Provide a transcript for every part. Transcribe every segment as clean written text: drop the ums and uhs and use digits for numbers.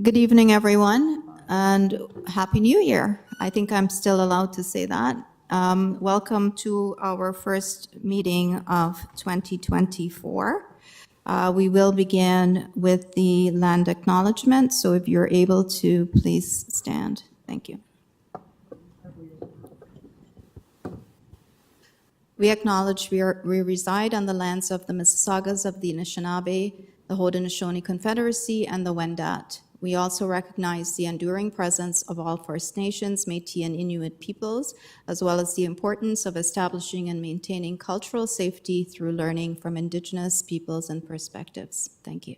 Good evening, everyone, and Happy New Year. I think I'm still allowed to say that. Welcome to our first meeting of 2024. We will begin with the land acknowledgement, so if you're able to, please stand. Thank you. We acknowledge we reside on the lands of the Mississaugas of the Anishinaabe, the Haudenosaunee Confederacy, and the Wendat. We also recognize the enduring presence of all First Nations, Métis, and Inuit peoples, as well as the importance of establishing and maintaining cultural safety through learning from Indigenous peoples and perspectives. Thank you.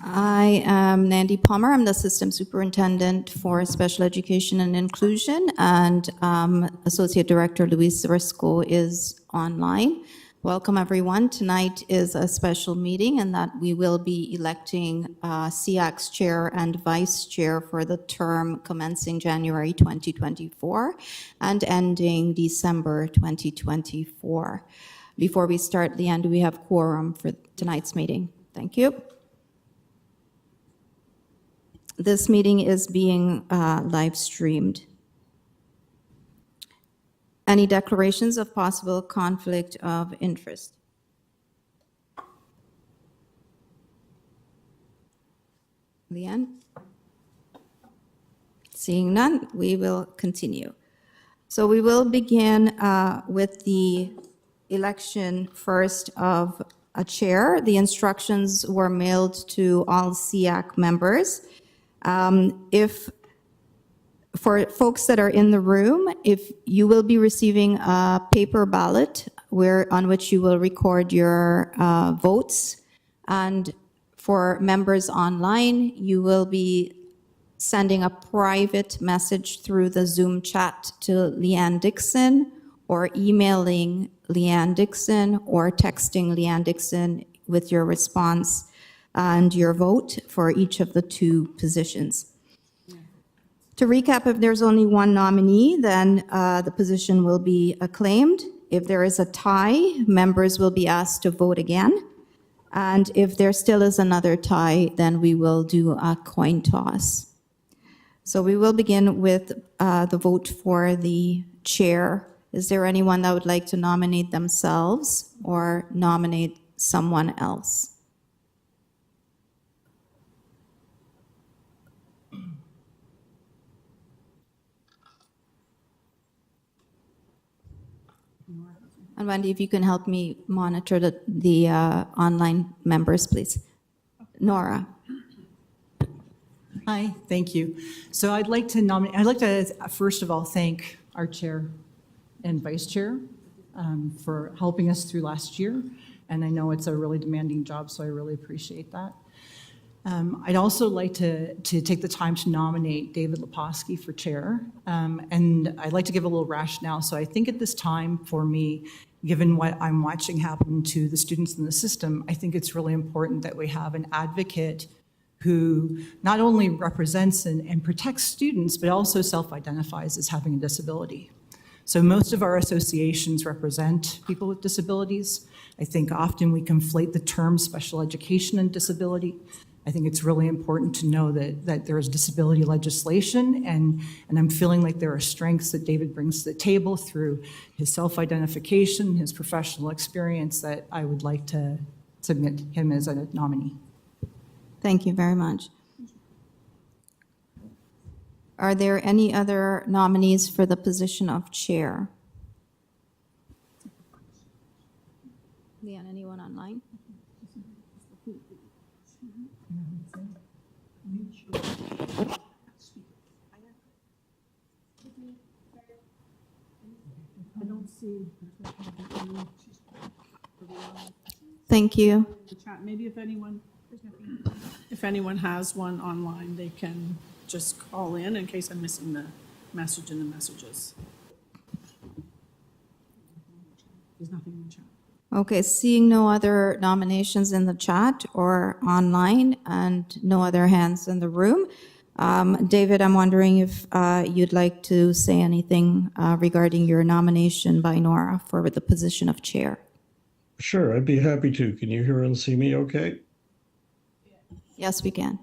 I am Nandy Palmer. I'm the Assistant Superintendent for Special Education and Inclusion, and Associate Director Luis Risco is online. Welcome, everyone. Tonight is a special meeting in that we will be electing SEAC's chair and vice chair for the term commencing January 2024 and ending December 2024. Before we start, Leanne, do we have quorum for tonight's meeting? Thank you. This meeting is being live streamed. Any declarations of possible conflict of interest? Leanne? Seeing none, we will continue. So we will begin with the election first of a chair. The instructions were mailed to all SEAC members. For folks that are in the room, if you will be receiving a paper ballot on which you will record your votes, and for members online, you will be sending a private message through the Zoom chat to Leanne Dixon, or emailing Leanne Dixon, or texting Leanne Dixon with your response and your vote for each of the two positions. To recap, if there's only one nominee, then the position will be acclaimed. If there is a tie, members will be asked to vote again. And if there still is another tie, then we will do a coin toss. So we will begin with the vote for the chair. Is there anyone that would like to nominate themselves or nominate someone else? And Wendy, if you can help me monitor the online members, please. Nora. Hi, thank you. So I'd like to first of all thank our chair and vice chair for helping us through last year. And I know it's a really demanding job, so I really appreciate that. I'd also like to take the time to nominate David Leposki for chair. And I'd like to give a little rationale. So I think at this time for me, given what I'm watching happen to the students in the system, I think it's really important that we have an advocate who not only represents and protects students, but also self-identifies as having a disability. So most of our associations represent people with disabilities. I think often we conflate the term special education and disability. I think it's really important to know that there is disability legislation, and I'm feeling like there are strengths that David brings to the table through his self-identification, his professional experience, that I would like to submit him as a nominee. Thank you very much. Are there any other nominees for the position of chair? Leanne, anyone online? I don't see. Thank you. Maybe if anyone has one online, they can just call in case I'm missing the message in the messages. There's nothing in the chat. Okay, seeing no other nominations in the chat or online and no other hands in the room, David, I'm wondering if you'd like to say anything regarding your nomination by Nora for the position of chair. Sure, I'd be happy to. Can you hear and see me okay? Yes, we can.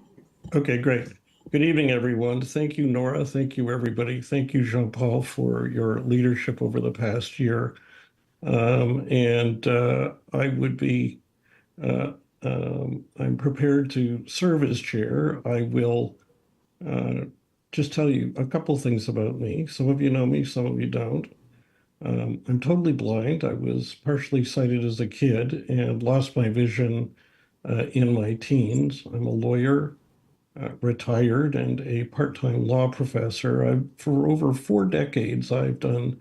Okay, great. Good evening, everyone. Thank you, Nora. Thank you, everybody. Thank you, Jean-Paul, for your leadership over the past year. I would be, uh, I'm prepared to serve as chair. I will uh, just tell you a couple things about me. Some of you know me, some of you don't. I'm totally blind. I was partially sighted as a kid and lost my vision in my teens. I'm a lawyer, retired, and a part-time law professor. For over 4 decades, I've done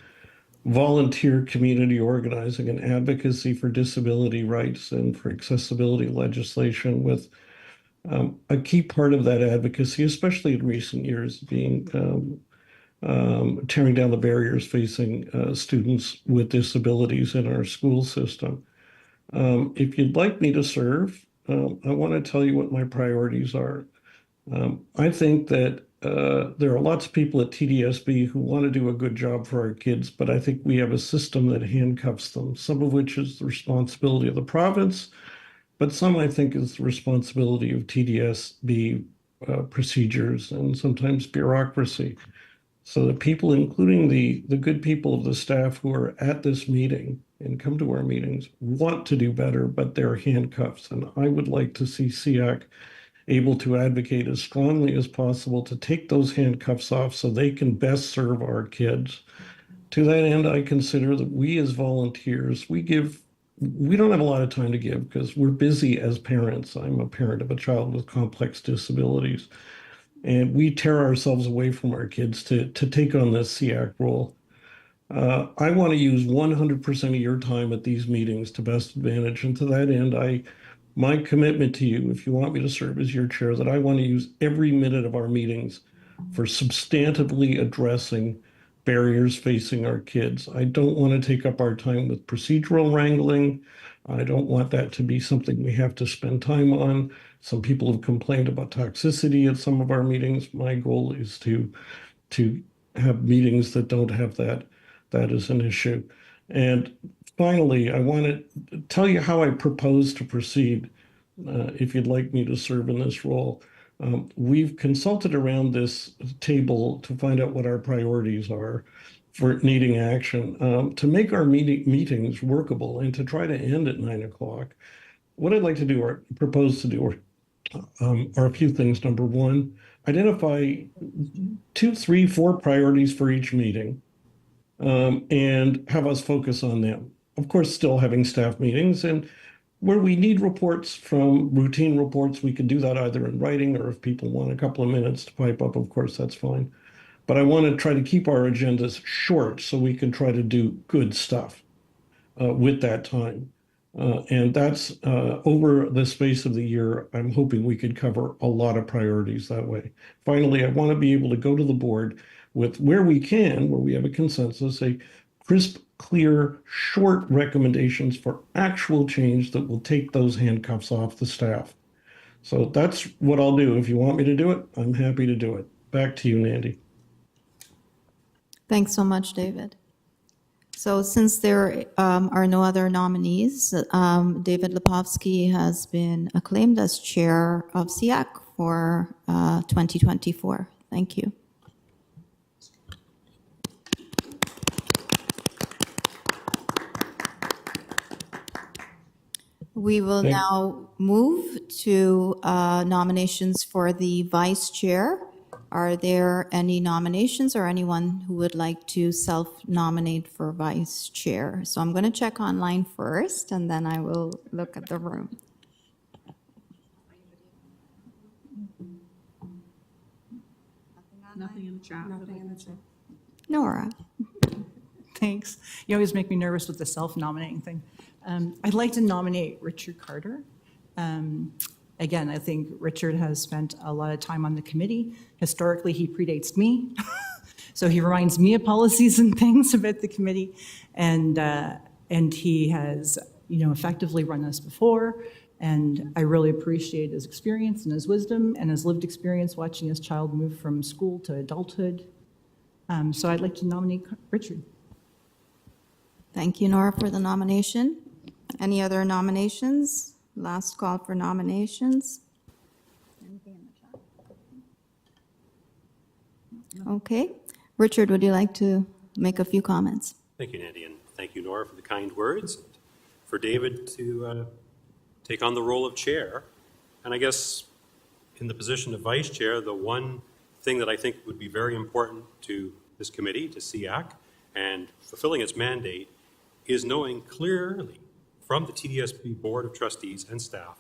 volunteer community organizing and advocacy for disability rights and for accessibility legislation, with a key part of that advocacy, especially in recent years, being tearing down the barriers facing students with disabilities in our school system. If you'd like me to serve, I want to tell you what my priorities are. I think that there are lots of people at TDSB who want to do a good job for our kids, but I think we have a system that handcuffs them, some of which is the responsibility of the province, but some I think is the responsibility of TDSB procedures and sometimes bureaucracy. So the people, including the good people of the staff who are at this meeting and come to our meetings, want to do better, but they're handcuffs. And I would like to see SEAC able to advocate as strongly as possible to take those handcuffs off so they can best serve our kids. To that end, I consider that we as volunteers, we don't have a lot of time to give because we're busy as parents. I'm a parent of a child with complex disabilities, and we tear ourselves away from our kids to take on this SEAC role. I want to use 100% of your time at these meetings to best advantage. And to that end, my commitment to you, if you want me to serve as your chair, that I want to use every minute of our meetings for substantively addressing barriers facing our kids. I don't want to take up our time with procedural wrangling. I don't want that to be something we have to spend time on. Some people have complained about toxicity at some of our meetings. My goal is to have meetings that don't have that as an issue. And finally, I want to tell you how I propose to proceed if you'd like me to serve in this role. We've consulted around this table to find out what our priorities are for needing action. To make our meetings workable and to try to end at 9 o'clock, what I'd like to do or propose to do are a few things. Number one, identify 2, 3, 4 priorities for each meeting, and have us focus on them. Of course, still having staff meetings, and where we need reports from routine reports, we can do that either in writing, or if people want a couple of minutes to pipe up, of course, that's fine. But I want to try to keep our agendas short so we can try to do good stuff with that time. And that's over the space of the year. I'm hoping we could cover a lot of priorities that way. Finally, I want to be able to go to the board with, where we can, where we have a consensus, a crisp, clear, short recommendations for actual change that will take those handcuffs off the staff. So that's what I'll do. If you want me to do it, I'm happy to do it. Back to you, Nandy. Thanks so much, David. So since there are no other nominees, David Lepofsky has been acclaimed as chair of SEAC for 2024. Thank you. We will now move to nominations for the vice chair. Are there any nominations or anyone who would like to self-nominate for vice chair? So I'm going to check online first, and then I will look at the room. Nothing in the chat. Nothing in the chat. Nora. Thanks. You always make me nervous with the self-nominating thing. I'd like to nominate Richard Carter. Again, I think Richard has spent a lot of time on the committee. Historically, he predates me. So he reminds me of policies and things about the committee. And he has, effectively run us before. And I really appreciate his experience and his wisdom and his lived experience watching his child move from school to adulthood. So I'd like to nominate Richard. Thank you, Nora, for the nomination. Any other nominations? Last call for nominations. Okay. Richard, would you like to make a few comments? Thank you, Nandy, and thank you, Nora, for the kind words, and for David to take on the role of chair. And I guess in the position of vice chair, the one thing that I think would be very important to this committee, to SEAC, and fulfilling its mandate, is knowing clearly from the TDSB Board of Trustees and staff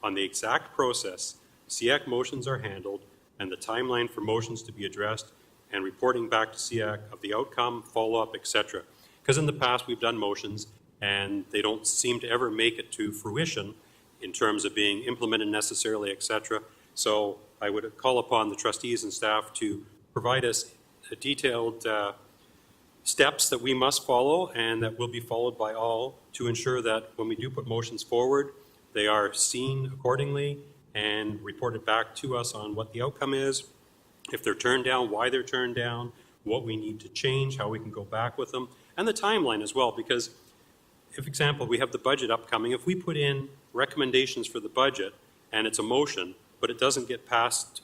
on the exact process SEAC motions are handled and the timeline for motions to be addressed and reporting back to SEAC of the outcome, follow-up, etc. Because in the past, we've done motions and they don't seem to ever make it to fruition in terms of being implemented necessarily, etc. So I would call upon the trustees and staff to provide us a detailed steps that we must follow and that will be followed by all to ensure that when we do put motions forward, they are seen accordingly and reported back to us on what the outcome is, if they're turned down, why they're turned down, what we need to change, how we can go back with them, and the timeline as well, because if, example, we have the budget upcoming, if we put in recommendations for the budget and it's a motion, but it doesn't get passed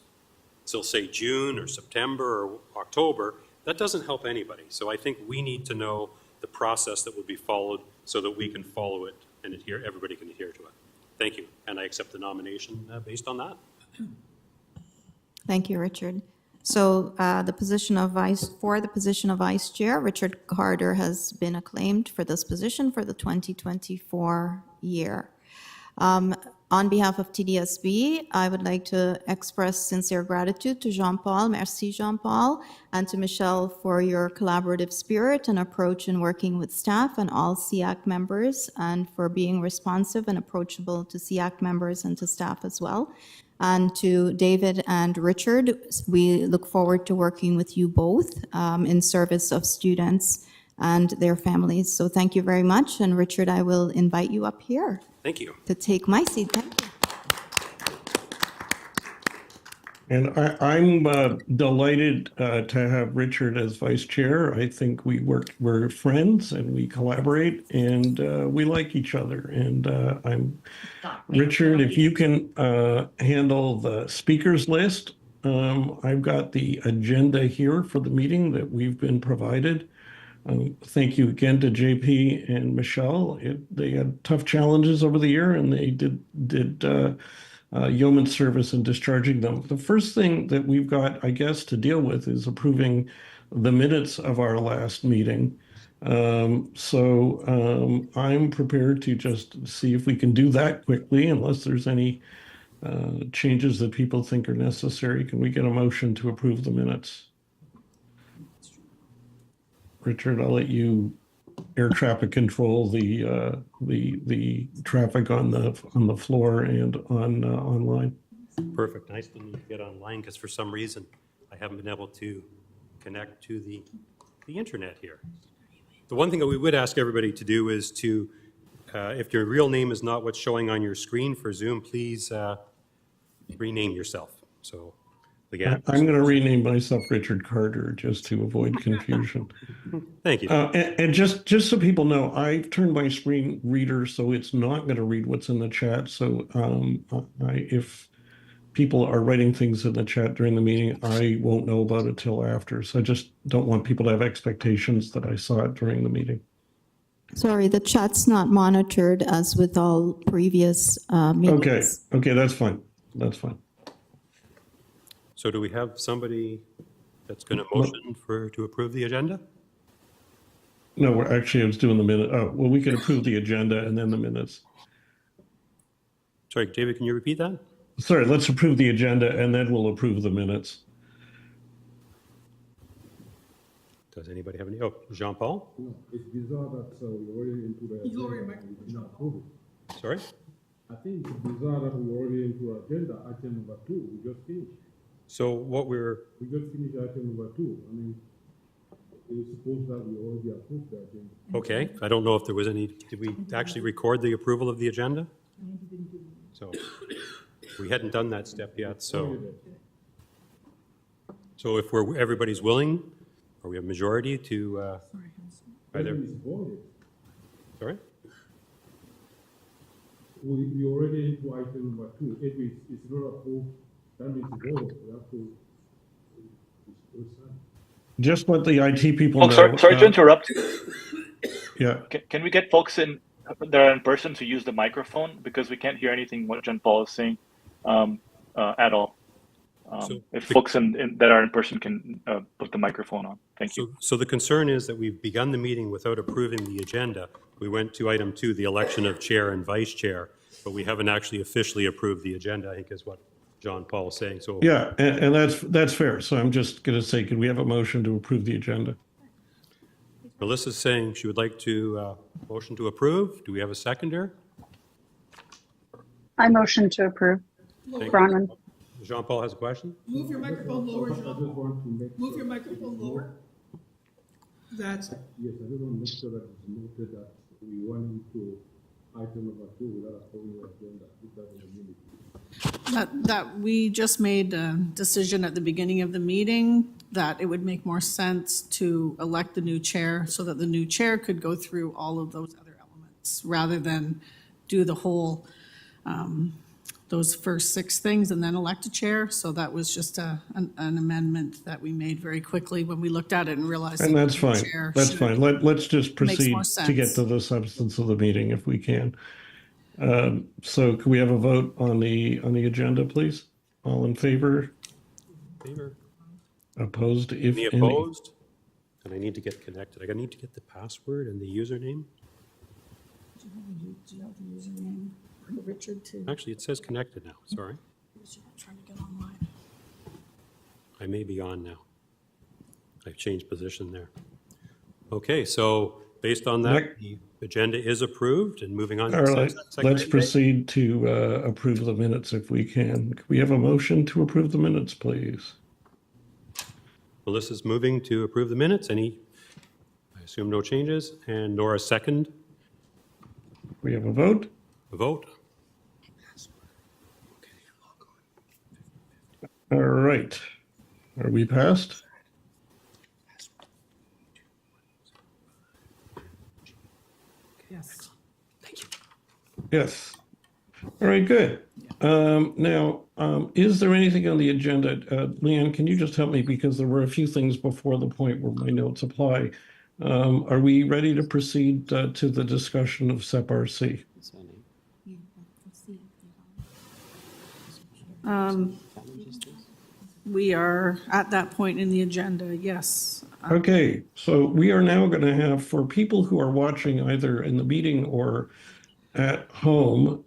till, say, June or September or October, that doesn't help anybody. So I think we need to know the process that will be followed so that we can follow it and adhere, everybody can adhere to it. Thank you, and I accept the nomination based on that. Thank you, Richard. So the position of vice chair, Richard Carter has been acclaimed for this position for the 2024 year. On behalf of TDSB, I would like to express sincere gratitude to Jean-Paul, merci Jean-Paul, and to Michelle for your collaborative spirit and approach in working with staff and all SEAC members, and for being responsive and approachable to SEAC members and to staff as well. And to David and Richard, we look forward to working with you both in service of students and their families. So thank you very much. And Richard, I will invite you up here. Thank you. To take my seat. Thank you. And I'm delighted to have Richard as vice chair. I think we're friends and we collaborate and we like each other. And Richard, if you can handle the speakers list. I've got the agenda here for the meeting that we've been provided. Thank you again to JP and Michelle. They had tough challenges over the year and they did yeoman service in discharging them. The first thing that we've got, I guess, to deal with is approving the minutes of our last meeting. So I'm prepared to just see if we can do that quickly, unless there's any changes that people think are necessary. Can we get a motion to approve the minutes? Richard, I'll let you air traffic control the traffic on the floor and on online. Perfect. I still need to get online because for some reason I haven't been able to connect to the internet here. The one thing that we would ask everybody to do is to, if your real name is not what's showing on your screen for Zoom, please rename yourself. So again, I'm going to rename myself Richard Carter just to avoid confusion. thank you. And just so people know, I've turned my screen reader so it's not going to read what's in the chat. So if people are writing things in the chat during the meeting, I won't know about it till after. So I just don't want people to have expectations that I saw it during the meeting. Sorry, the chat's not monitored as with all previous meetings. Okay, that's fine. That's fine. So do we have somebody that's going to motion to approve the agenda? No, I was doing the minute. Oh, well, we can approve the agenda and then the minutes. Sorry, David, can you repeat that? Sorry, let's approve the agenda and then we'll approve the minutes. Does anybody have any? Oh, Jean-Paul? No, it's bizarre that we're already into the agenda and we did not approve it. Sorry? I think it's bizarre that we're already into agenda, item number 2. We just finished. So what We just finished item number 2. I mean, it's supposed that we already approved that agenda. okay, I don't know if there was any, did we actually record the approval of the agenda? So we hadn't done that step yet, so if everybody's willing, or we have majority to either, It's voted. sorry? we already into item number 2. If it's not approved, that means it's over. We have to, it's done. Just let the IT people Oh, know. sorry to interrupt. Yeah, Can we get folks in that are in person to use the microphone, because we can't hear anything what John Paul is saying at all. So If the- folks that are in person can put the microphone on. Thank you. So the concern is that we've begun the meeting without approving the agenda. We went to item 2, the election of chair and vice chair, but we haven't actually officially approved the agenda, I think is what John Paul is saying. So yeah, and that's fair. So I'm just going to say, could we have a motion to approve the agenda? Melissa's saying she would like to motion to approve. Do we have a seconder? I motion to approve. Thank you. Bronwyn. Jean-Paul has a question? Move your microphone lower, I just want to make Move sure, your microphone lower. That's, yes, I just want to make sure that it's noted that we went into item number 2 without approving the agenda. If that's in the minute. that we just made a decision at the beginning of the meeting that it would make more sense to elect the new chair so that the new chair could go through all of those other elements rather than do the whole, those first 6 things and then elect a chair. So that was just an amendment that we made very quickly when we looked at it and realized. And that's fine. That's fine. Let's just proceed more to get sense. to the substance of the meeting if we can. So can we have a vote on the agenda, please? All in favor? Favor? Opposed, if Any any? opposed? And I need to get connected. I need to get the password and the username. Do you have the username for Richard to? Actually, it says connected now. Sorry. Trying to get online. I may be on now. I've changed position there. Okay, so based on that, Nick? the agenda is approved and moving on. to All the right, second let's item. proceed to approve the minutes if we can. Can we have a motion to approve the minutes, please? Melissa's moving to approve the minutes. Any, I assume no changes. And Nora second. We have a vote? A vote. All right. Are we passed? Yes. Yes. All right, good. Now, is there anything on the agenda? Leanne, can you just help me? Because there were a few things before the point where my notes apply. Are we ready to proceed to the discussion of SEP-RC? We are at that point in the agenda, yes. Okay, so we are now going to have, for people who are watching either in the meeting or at home,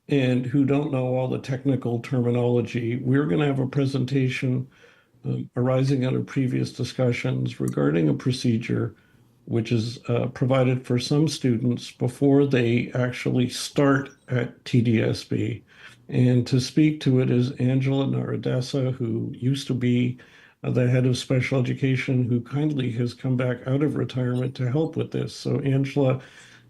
and who don't know all the technical terminology, we're going to have a presentation arising out of previous discussions regarding a procedure which is provided for some students before they actually start at TDSB. And to speak to it is Angela Naradesa, who used to be the head of special education, who kindly has come back out of retirement to help with this. So Angela,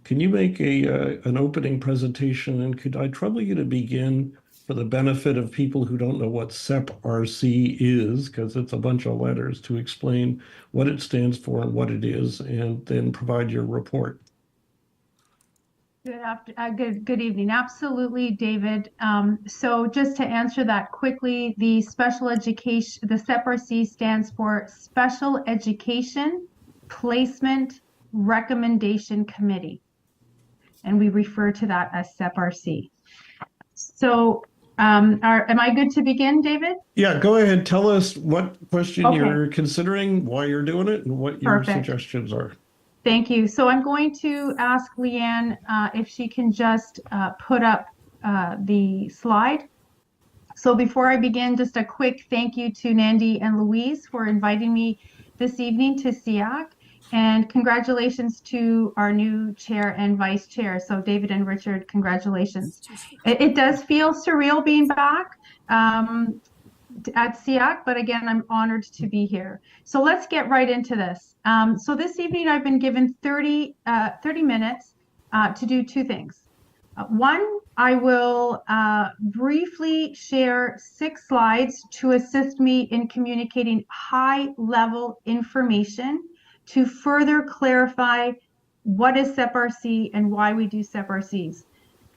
can you make an opening presentation, and could I trouble you to begin for the benefit of people who don't know what SEP-RC is, because it's a bunch of letters, to explain what it stands for and what it is, and then provide your report. Good evening. Absolutely, David. So just to answer that quickly, the special education, the SEP-RC stands for Special Education Placement Recommendation Committee. And we refer to that as SEP-RC. So am I good to begin, David? Yeah, go ahead. Tell us what question Okay. you're considering, why you're doing it, and what your Perfect. suggestions are. Thank you. So I'm going to ask Leanne if she can just put up the slide. So before I begin, just a quick thank you to Nandi and Louise for inviting me this evening to SEAC. And congratulations to our new chair and vice chair. So David and Richard, congratulations. It does feel surreal being back at SEAC, but again, I'm honored to be here. So let's get right into this. So this evening, I've been given 30 minutes to do 2 things. One, I will briefly share 6 slides to assist me in communicating high-level information to further clarify what is SEP-RC and why we do SEP-RCs.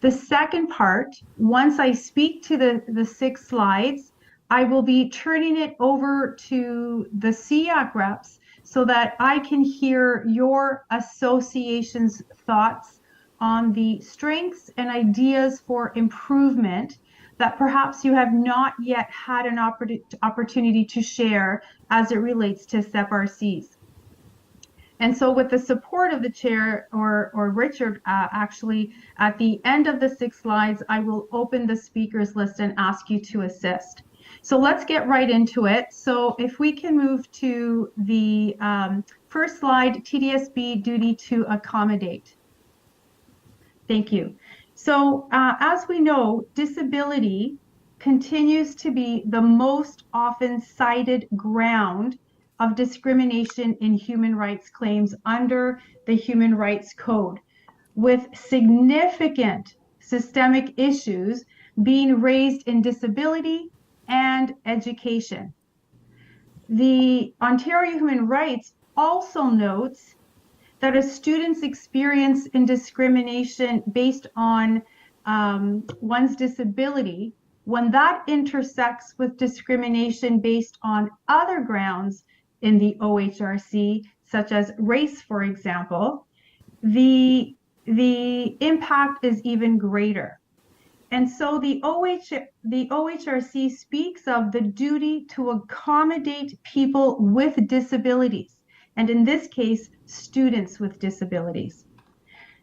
The second part, once I speak to the 6 slides, I will be turning it over to the SEAC reps so that I can hear your association's thoughts on the strengths and ideas for improvement that perhaps you have not yet had an opportunity to share as it relates to SEPRCs. And so with the support of the chair or Richard, actually, at the end of the 6 slides, I will open the speakers list and ask you to assist. So let's get right into it. So if we can move to the first slide, TDSB duty to accommodate. Thank you. So as we know, disability continues to be the most often cited ground of discrimination in human rights claims under the Human Rights Code, with significant systemic issues being raised in disability and education. The Ontario Human Rights also notes that a student's experience in discrimination based on one's disability, when that intersects with discrimination based on other grounds in the OHRC, such as race, for example, the impact is even greater. And so the OHRC speaks of the duty to accommodate people with disabilities, and in this case, students with disabilities.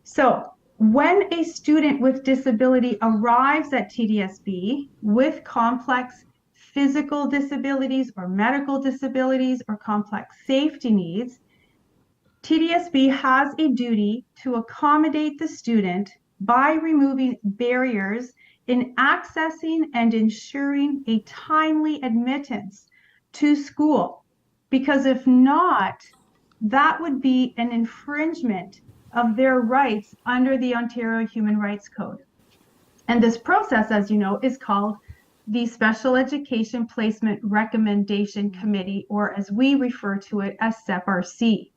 So when a student with disability arrives at TDSB with complex physical disabilities or medical disabilities or complex safety needs, TDSB has a duty to accommodate the student by removing barriers in accessing and ensuring a timely admittance to school, because if not, that would be an infringement of their rights under the Ontario Human Rights Code. And this process, as you know, is called the Special Education Placement Recommendation Committee, or as we refer to it as SEPRC.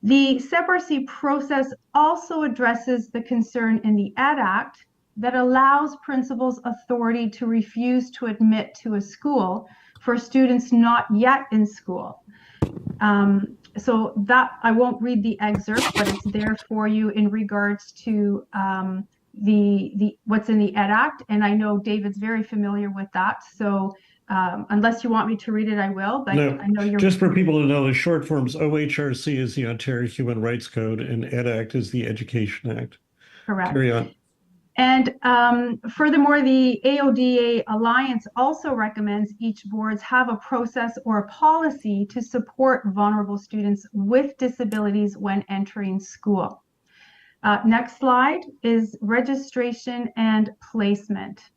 The SEPRC process also addresses the concern in the ED Act that allows principals authority to refuse to admit to a school for students not yet in school. So that, I won't read the excerpt, but it's there for you in regards to the what's in the ED Act, and I know David's very familiar with that. So unless you want me to read it, I will. But No, I know you're just for people to know, the short forms, OHRC is the Ontario Human Rights Code, and ED Act is the Education Act. correct. Carry on. And furthermore, the AODA Alliance also recommends each boards have a process or a policy to support vulnerable students with disabilities when entering school. Next slide is registration and placement.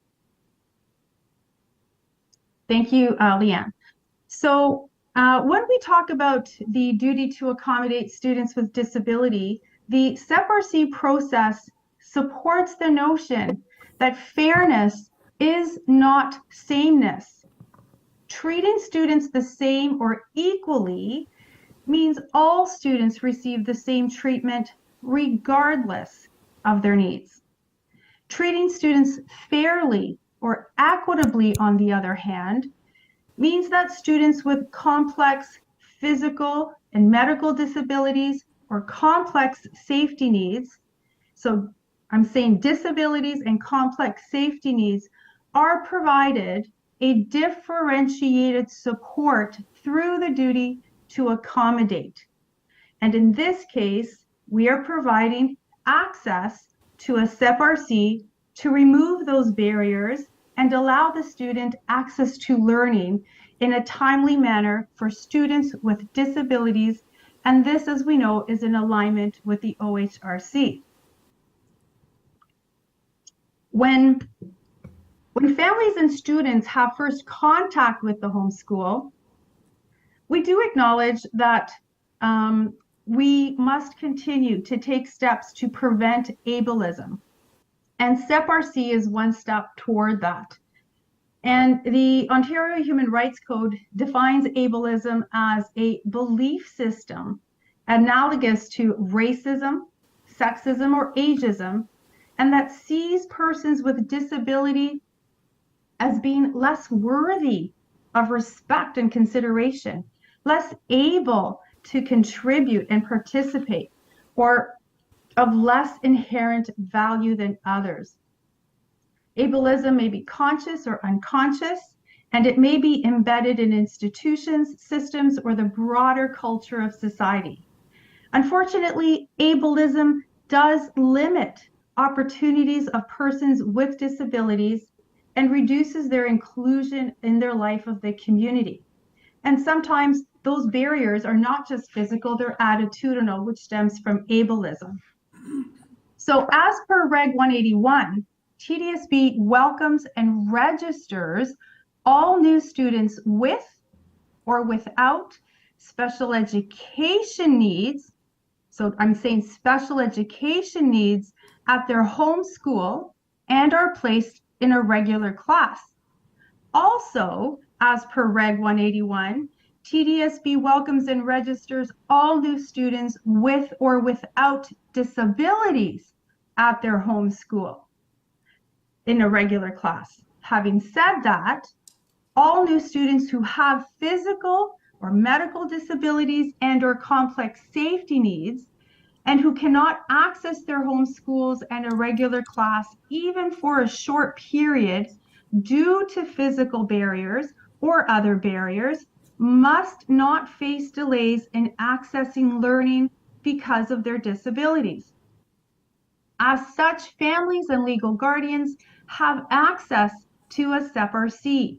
Thank you, Leanne. So when we talk about the duty to accommodate students with disability, the SEPRC process supports the notion that fairness is not sameness. Treating students the same or equally means all students receive the same treatment regardless of their needs. Treating students fairly or equitably, on the other hand, means that students with complex physical and medical disabilities or complex safety needs, so I'm saying disabilities and complex safety needs, are provided a differentiated support through the duty to accommodate. And in this case, we are providing access to a SEPRC to remove those barriers and allow the student access to learning in a timely manner for students with disabilities. And this, as we know, is in alignment with the OHRC. When families and students have first contact with the homeschool, we do acknowledge that we must continue to take steps to prevent ableism. And SEPRC is one step toward that. And the Ontario Human Rights Code defines ableism as a belief system analogous to racism, sexism, or ageism and that sees persons with disability as being less worthy of respect and consideration, less able to contribute and participate, or of less inherent value than others. Ableism may be conscious or unconscious, and it may be embedded in institutions, systems, or the broader culture of society. Unfortunately, ableism does limit opportunities of persons with disabilities and reduces their inclusion in their life of the community. And sometimes those barriers are not just physical, they're attitudinal, which stems from ableism. So as per Reg 181, TDSB welcomes and registers all new students with or without special education needs. So I'm saying special education needs at their home school and are placed in a regular class. Also, as per Reg 181, TDSB welcomes and registers all new students with or without disabilities at their home school in a regular class. Having said that, all new students who have physical or medical disabilities and or complex safety needs and who cannot access their home schools and a regular class even for a short period due to physical barriers or other barriers must not face delays in accessing learning because of their disabilities. As such, families and legal guardians have access to a SEPRC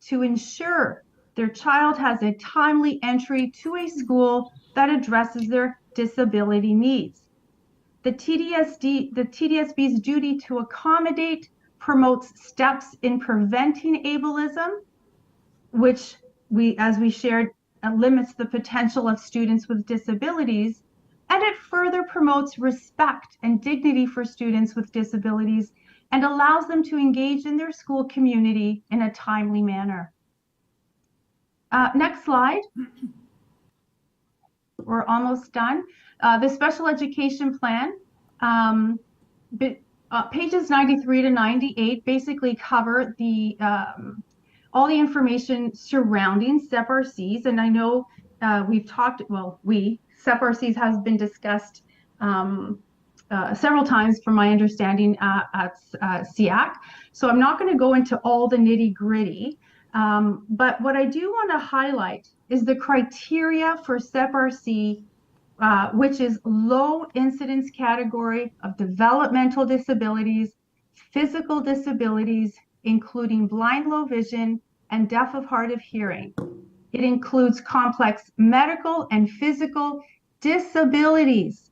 to ensure their child has a timely entry to a school that addresses their disability needs. The TDSB's duty to accommodate promotes steps in preventing ableism, which as we shared, limits the potential of students with disabilities, and it further promotes respect and dignity for students with disabilities and allows them to engage in their school community in a timely manner. Next slide. We're almost done. The special education plan, pages 93 to 98 basically cover the all the information surrounding SEPRCs, and I know we've talked, SEPRCs has been discussed several times from my understanding at SEAC, so I'm not going to go into all the nitty-gritty, but what I do want to highlight is the criteria for SEPRC, which is low incidence category of developmental disabilities, physical disabilities, including blind, low vision, and deaf of hard of hearing. It includes complex medical and physical disabilities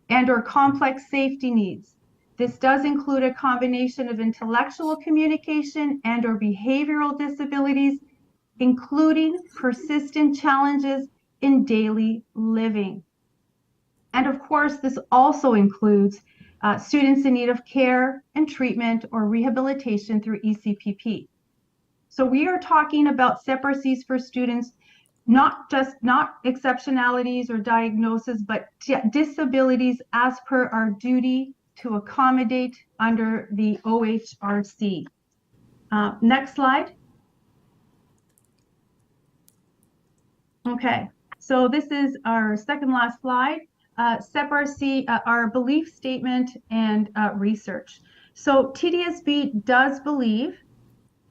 and or complex safety needs. This does include a combination of intellectual communication and or behavioral disabilities, including persistent challenges in daily living. And of course, this also includes students in need of care and treatment or rehabilitation through ECPP. So we are talking about SEPRCs for students, not exceptionalities or diagnoses, but disabilities as per our duty to accommodate under the OHRC. Next slide. Okay, so this is our second last slide. SEPRC, our belief statement and research. So TDSB does believe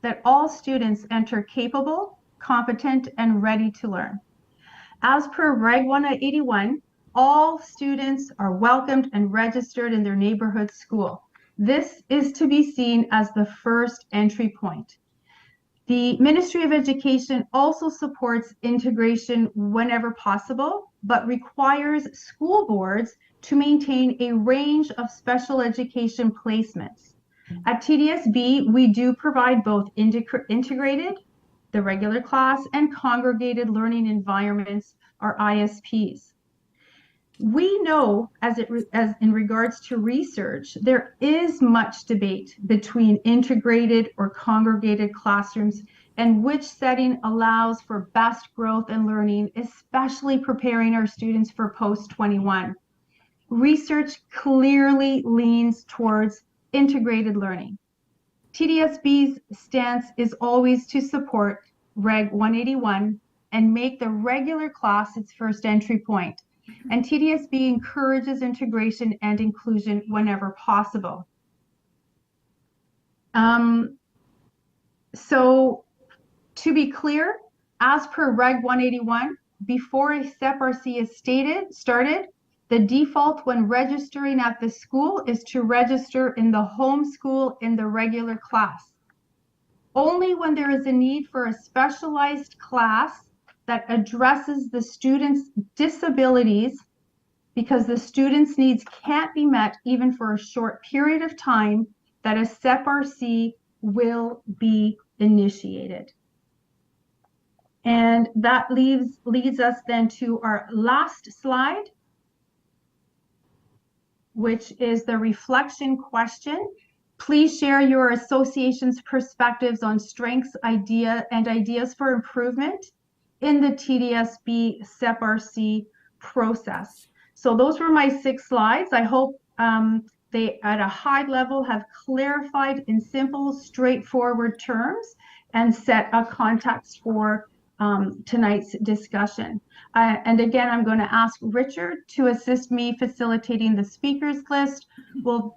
that all students enter capable, competent, and ready to learn. As per Reg 181, all students are welcomed and registered in their neighborhood school. This is to be seen as the first entry point. The Ministry of Education also supports integration whenever possible, but requires school boards to maintain a range of special education placements. At TDSB, we do provide both integrated, the regular class, and congregated learning environments, or ISPs. We know, as in regards to research, there is much debate between integrated or congregated classrooms and which setting allows for best growth and learning, especially preparing our students for post-21. research clearly leans towards integrated learning. TDSB's stance is always to support Reg 181 and make the regular class its first entry point. And TDSB encourages integration and inclusion whenever possible. So to be clear, as per Reg 181, before a SEPRC is started, the default when registering at the school is to register in the home school in the regular class. Only when there is a need for a specialized class that addresses the student's disabilities, because the student's needs can't be met even for a short period of time, that a SEPRC will be initiated. And that leads us then to our last slide, which is the reflection question. Please share your association's perspectives on strengths, ideas for improvement in the TDSB SEPRC process. So those were my 6 slides. I hope they, at a high level, have clarified in simple, straightforward terms and set a context for tonight's discussion. And again, I'm going to ask Richard to assist me facilitating the speakers list.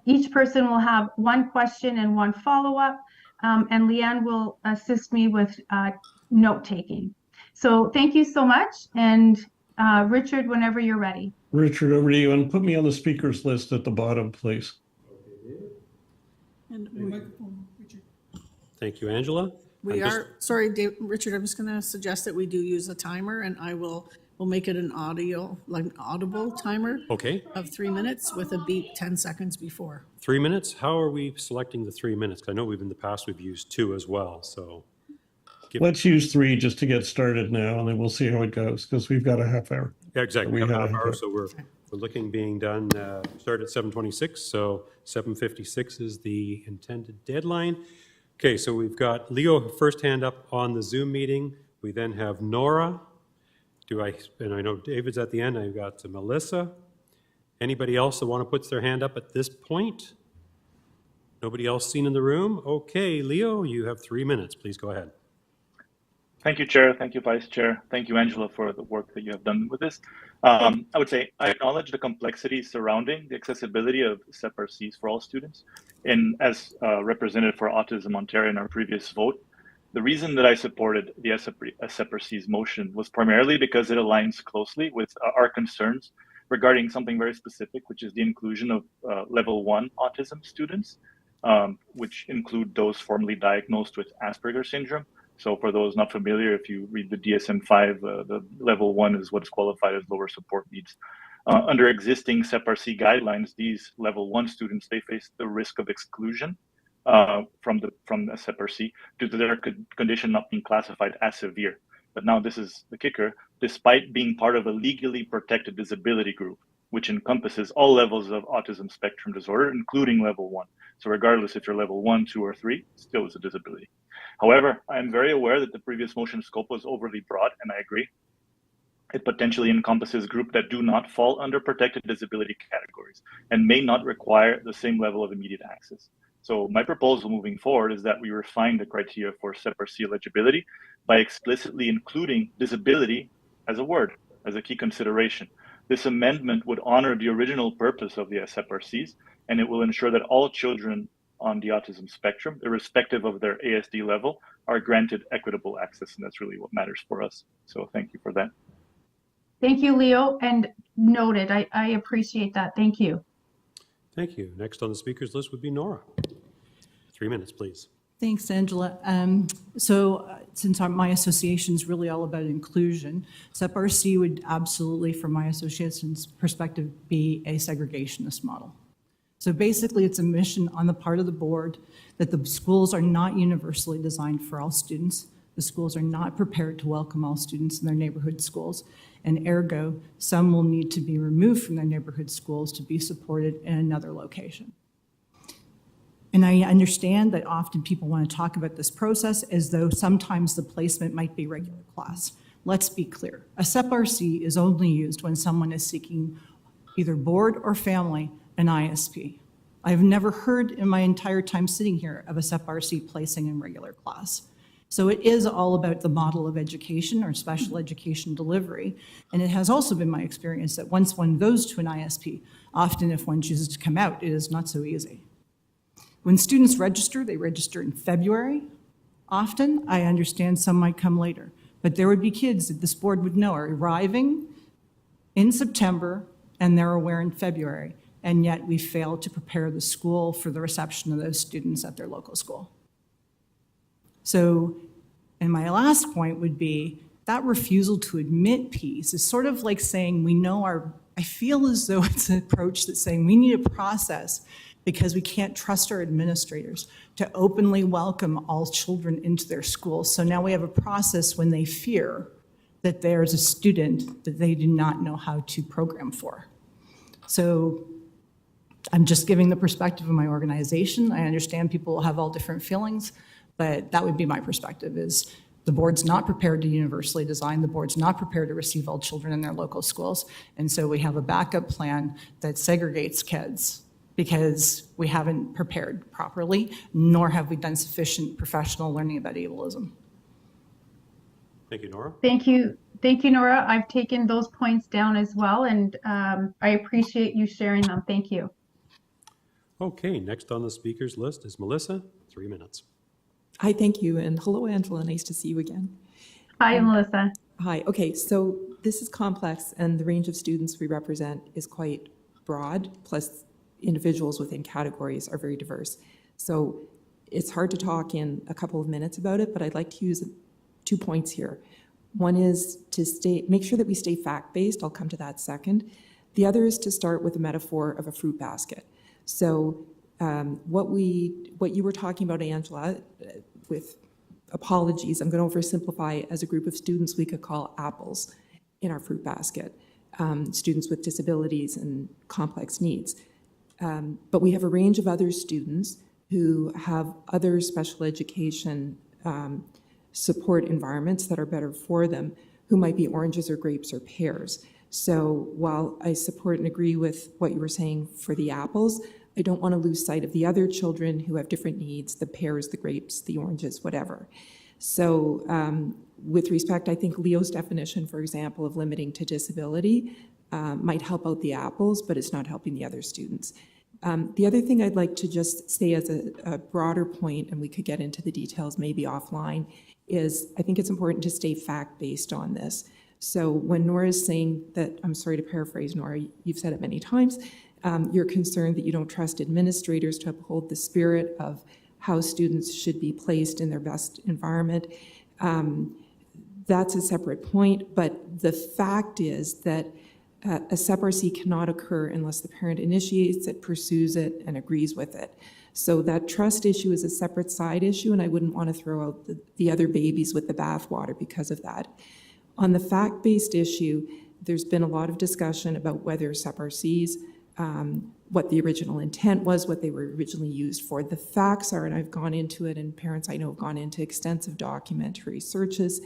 Each person will have 1 question and 1 follow-up, and Leanne will assist me with note-taking. So thank you so much, and Richard, whenever you're ready. Richard, over to you, and put me on the speakers list at the bottom, please. And Richard. Thank you, Angela. Sorry, Dave, Richard, I'm just going to suggest that we do use a timer, and we'll make it an audible timer. Okay. Of 3 minutes with a beep 10 seconds before. 3 minutes? How are we selecting the 3 minutes? 'Cause I know in the past we've used 2 as well, so. Let's use 3 just to get started now, and then we'll see how it goes, because we've got a half hour. Yeah, exactly. We We have a have half hour, it. so we're looking being done, start at 7:26, so 7:56 is the intended deadline. Okay, so we've got Leo first hand up on the Zoom meeting. We then have Nora. And I know David's at the end. I've got Melissa. Anybody else that want to put their hand up at this point? Nobody else seen in the room? Okay, Leo, you have 3 minutes. Please go ahead. Thank you, Chair. Thank you, Vice Chair. Thank you, Angela, for the work that you have done with this. I would say I acknowledge the complexities surrounding the accessibility of SEPRCs for all students. And as representative for Autism Ontario in our previous vote, the reason that I supported the SEPRC's motion was primarily because it aligns closely with our concerns regarding something very specific, which is the inclusion of level 1 autism students, which include those formerly diagnosed with Asperger's syndrome. So for those not familiar, if you read the DSM-5, the level 1 is what's qualified as lower support needs. Under existing SEPRC guidelines, these level 1 students, they face the risk of exclusion from the SEPRC due to their condition not being classified as severe. But now this is the kicker, despite being part of a legally protected disability group, which encompasses all levels of autism spectrum disorder, including level 1. So regardless if you're level 1, 2, or 3, still is a disability. However, I am very aware that the previous motion scope was overly broad, and I agree. It potentially encompasses groups that do not fall under protected disability categories and may not require the same level of immediate access. So my proposal moving forward is that we refine the criteria for SEPRC eligibility by explicitly including disability as a word, as a key consideration. This amendment would honor the original purpose of the SEPRCs, and it will ensure that all children on the autism spectrum, irrespective of their ASD level, are granted equitable access, and that's really what matters for us. So thank you for that. Thank you, Leo, and noted. I appreciate that. Thank you. Thank you. Next on the speakers list would be Nora. 3 minutes, please. Thanks, Angela. Since my association is really all about inclusion, SEPRC would absolutely, from my association's perspective, be a segregationist model. So basically, it's a mission on the part of the board that the schools are not universally designed for all students. The schools are not prepared to welcome all students in their neighborhood schools, and ergo, some will need to be removed from their neighborhood schools to be supported in another location. And I understand that often people want to talk about this process as though sometimes the placement might be regular class. Let's be clear. A SEPRC is only used when someone is seeking either board or family, an ISP. I've never heard in my entire time sitting here of a SEPRC placing in regular class. So it is all about the model of education or special education delivery. And it has also been my experience that once one goes to an ISP, often if one chooses to come out, it is not so easy. When students register, they register in February. Often, I understand some might come later, but there would be kids that this board would know are arriving in September and they're aware in February, and yet we fail to prepare the school for the reception of those students at their local school. So, and my last point would be that refusal to admit piece is sort of like saying I feel as though it's an approach that's saying we need a process because we can't trust our administrators to openly welcome all children into their schools. So now we have a process when they fear that there's a student that they do not know how to program for. So I'm just giving the perspective of my organization. I understand people will have all different feelings, but that would be my perspective is the board's not prepared to universally design, the board's not prepared to receive all children in their local schools. And so we have a backup plan that segregates kids because we haven't prepared properly, nor have we done sufficient professional learning about ableism. Thank you, Nora. Thank you, Nora. I've taken those points down as well, and I appreciate you sharing them. Thank you. Okay, next on the speakers list is Melissa, 3 minutes. Hi, thank you, and hello, Angela. Nice to see you again. Hi, Melissa. Hi. Okay, so this is complex, and the range of students we represent is quite broad, plus individuals within categories are very diverse. So it's hard to talk in a couple of minutes about it, but I'd like to use 2 points here. One is to make sure that we stay fact-based. I'll come to that second. The other is to start with a metaphor of a fruit basket. So what you were talking about, Angela, with apologies, I'm going to oversimplify. As a group of students, we could call apples in our fruit basket, students with disabilities and complex needs. But we have a range of other students who have other special education support environments that are better for them, who might be oranges or grapes or pears. So while I support and agree with what you were saying for the apples, I don't want to lose sight of the other children who have different needs, the pears, the grapes, the oranges, whatever. So with respect, I think Leo's definition, for example, of limiting to disability might help out the apples, but it's not helping the other students. The other thing I'd like to just say as a broader point, and we could get into the details maybe offline, is I think it's important to stay fact-based on this. So when Nora's saying that, I'm sorry to paraphrase, Nora, you've said it many times, you're concerned that you don't trust administrators to uphold the spirit of how students should be placed in their best environment. That's a separate point, but the fact is that a SEPRC cannot occur unless the parent initiates it, pursues it, and agrees with it. So that trust issue is a separate side issue, and I wouldn't want to throw out the other babies with the bathwater because of that. On the fact-based issue, there's been a lot of discussion about whether SEPRCs, what the original intent was, what they were originally used for. The facts are, and I've gone into it, and parents I know have gone into extensive documentary searches,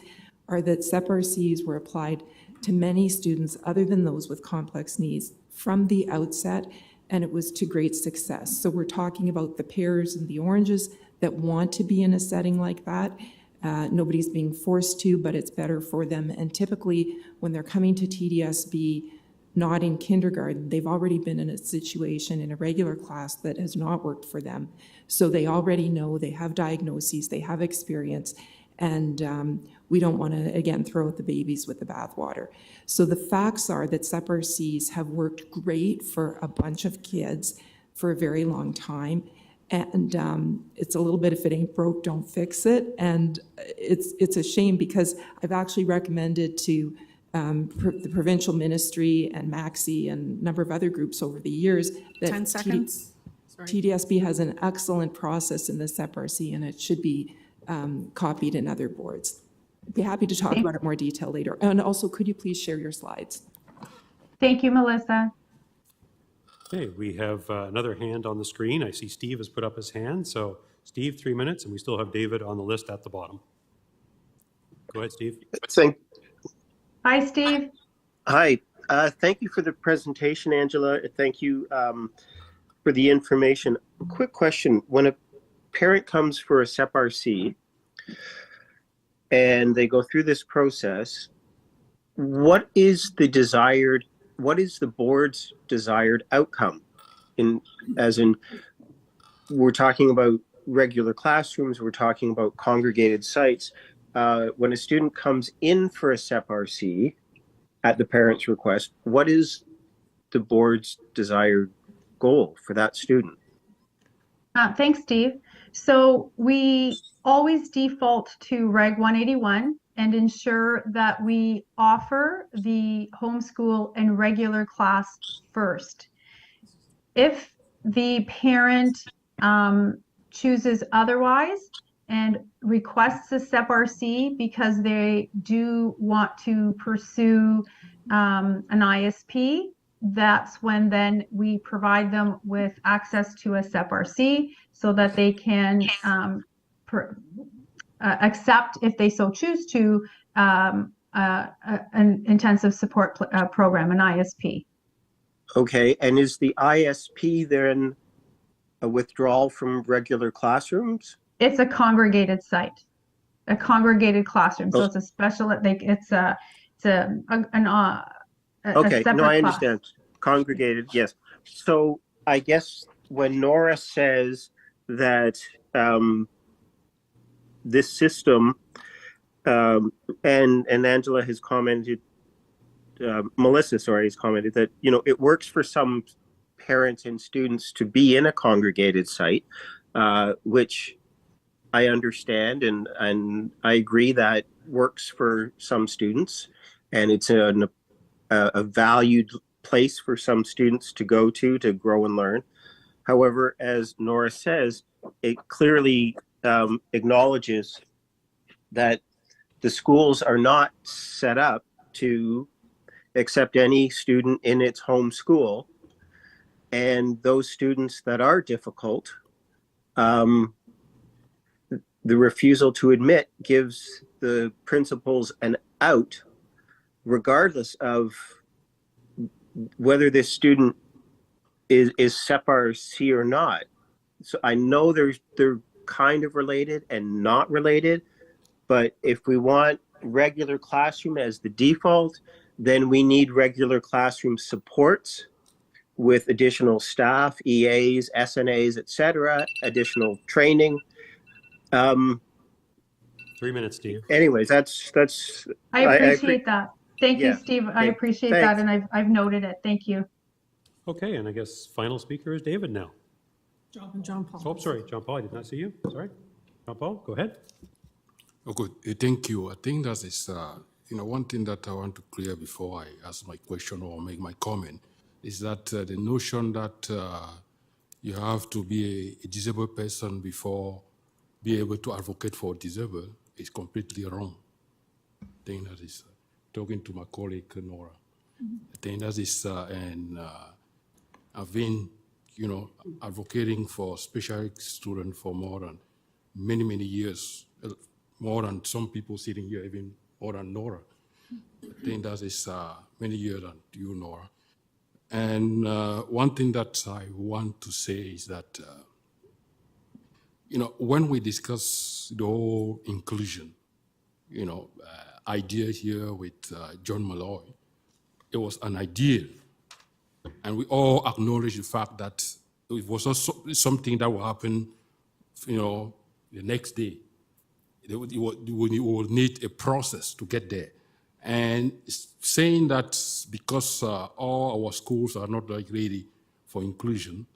are that SEPRCs were applied to many students other than those with complex needs from the outset, and it was to great success. So we're talking about the pears and the oranges that want to be in a setting like that. Nobody's being forced to, but it's better for them. And typically, when they're coming to TDSB, not in kindergarten, they've already been in a situation in a regular class that has not worked for them. So they already know, they have diagnoses, they have experience, and we don't want to, again, throw out the babies with the bathwater. So the facts are that SEPRCs have worked great for a bunch of kids for a very long time. And it's a little bit, if it ain't broke, don't fix it. And it's a shame because I've actually recommended to the provincial ministry and Maxi and a number of other groups over the years that 10 seconds. Sorry. TDSB has an excellent process in the SEPRC, and it should be copied in other boards. I'd be happy to talk about it more detail later. And also, could you please share your slides? Thank you, Melissa. Okay, we have another hand on the screen. I see Steve has put up his hand. So Steve, 3 minutes, and we still have David on the list at the bottom. Go ahead, Steve. Hi, Steve. Hi. Thank you for the presentation, Angela. Thank you for the information. Quick question. When a parent comes for a SEPRC and they go through this process, what is the board's desired outcome? As in, we're talking about regular classrooms, we're talking about congregated sites. When a student comes in for a SEPRC at the parent's request, what is the board's desired goal for that student? Thanks, Steve. So we always default to Reg 181 and ensure that we offer the homeschool and regular class first. If the parent chooses otherwise and requests a SEPRC because they do want to pursue an ISP, that's when then we provide them with access to a SEPRC so that they can accept, if they so choose to, an intensive support program, an ISP. Okay, and is the ISP then a withdrawal from regular classrooms? It's a congregated site, a congregated classroom. So it's a special, it's a Okay, no, I understand. Class. Congregated, yes. So I guess when Nora says that this system, and Angela has commented, Melissa, sorry, has commented that, you know, it works for some parents and students to be in a congregated site, which I understand and I agree that works for some students, and it's a valued place for some students to go to grow and learn. However, as Nora says, it clearly acknowledges that the schools are not set up to accept any student in its home school, and those students that are difficult, the refusal to admit gives the principals an out, regardless of whether this student is SEPRC or not. So I know they're kind of related and not related, but if we want regular classroom as the default, then we need regular classroom supports with additional staff, EAs, SNAs, etc., additional training. 3 minutes, Steve. Anyways, that's. I appreciate that. Thank you, Yeah. Steve. I Okay. appreciate Thanks. that, and I've noted it. Thank you. Okay, and I guess final speaker is David now. John Paul. Oh, sorry, John Paul, I did not see you. Sorry. John Paul, go ahead. Oh, good. Thank you. I think that is, one thing that I want to clear before I ask my question or make my comment is that the notion that you have to be a disabled person before be able to advocate for disabled is completely wrong. I think that is, talking to my colleague Nora, I think that is, and I've been, advocating for special students for more than many years, more than some people sitting here, even more than Nora. I think that is many years than you, Nora. And one thing that I want to say is that, when we discuss the whole inclusion, idea here with John Malloy, it was an ideal. And we all acknowledge the fact that it was also something that will happen, the next day. You will need a process to get there. And saying that because all our schools are not like ready for inclusion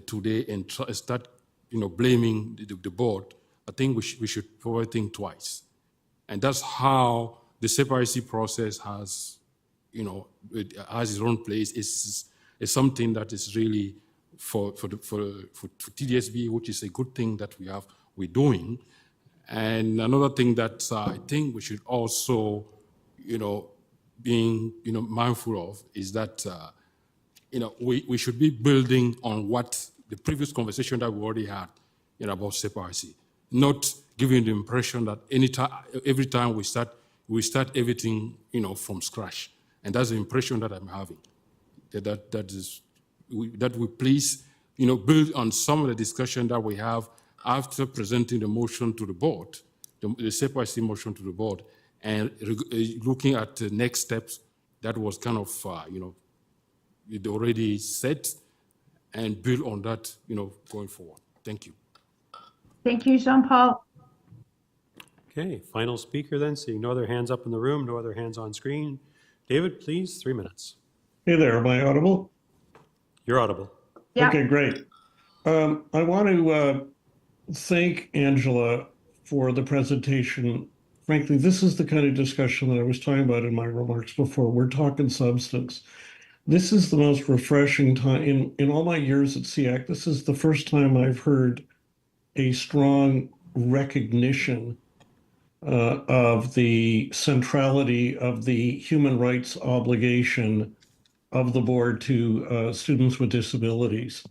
today and start, blaming the board, I think we should probably think twice. And that's how the SEPRC process has, it has its own place. It's something that is really for TDSB, which is a good thing that we're doing. And another thing that I think we should also, being, mindful of is that, we should be building on what the previous conversation that we already had, about SEPRC, not giving the impression that every time we start everything, from scratch. And that's the impression that I'm having. That we please, build on some of the discussion that we have after presenting the motion to the board, the separation motion to the board, and looking at the next steps that was kind of, it already set, and build on that, going forward. Thank you. Thank you, Jean-Paul. Okay, final speaker then, seeing no other hands up in the room, no other hands on screen. David, please, 3 minutes. Hey there, am I audible? You're audible. Yeah. Okay, great. I want to thank Angela for the presentation. Frankly, this is the kind of discussion that I was talking about in my remarks before. We're talking substance. This is the most refreshing time in all my years at SEAC. This is the first time I've heard a strong recognition of the centrality of the human rights obligation of the board to students with disabilities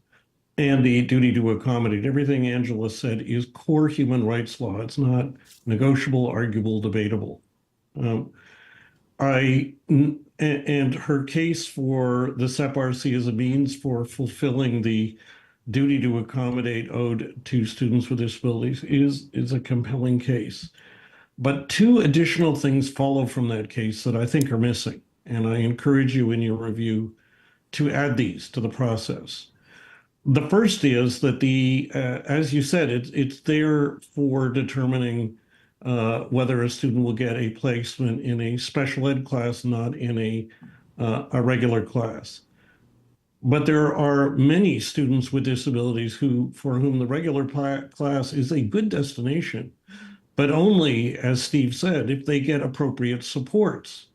and the duty to accommodate. Everything Angela said is core human rights law. It's not negotiable, arguable, debatable. And her case for the SEPRC as a means for fulfilling the duty to accommodate owed to students with disabilities is a compelling case. But two additional things follow from that case that I think are missing. And I encourage you in your review to add these to the process. The first is that as you said, it's there for determining whether a student will get a placement in a special ed class, not in a regular class. But there are many students with disabilities for whom the regular class is a good destination, but only, as Steve said, if they get appropriate supports.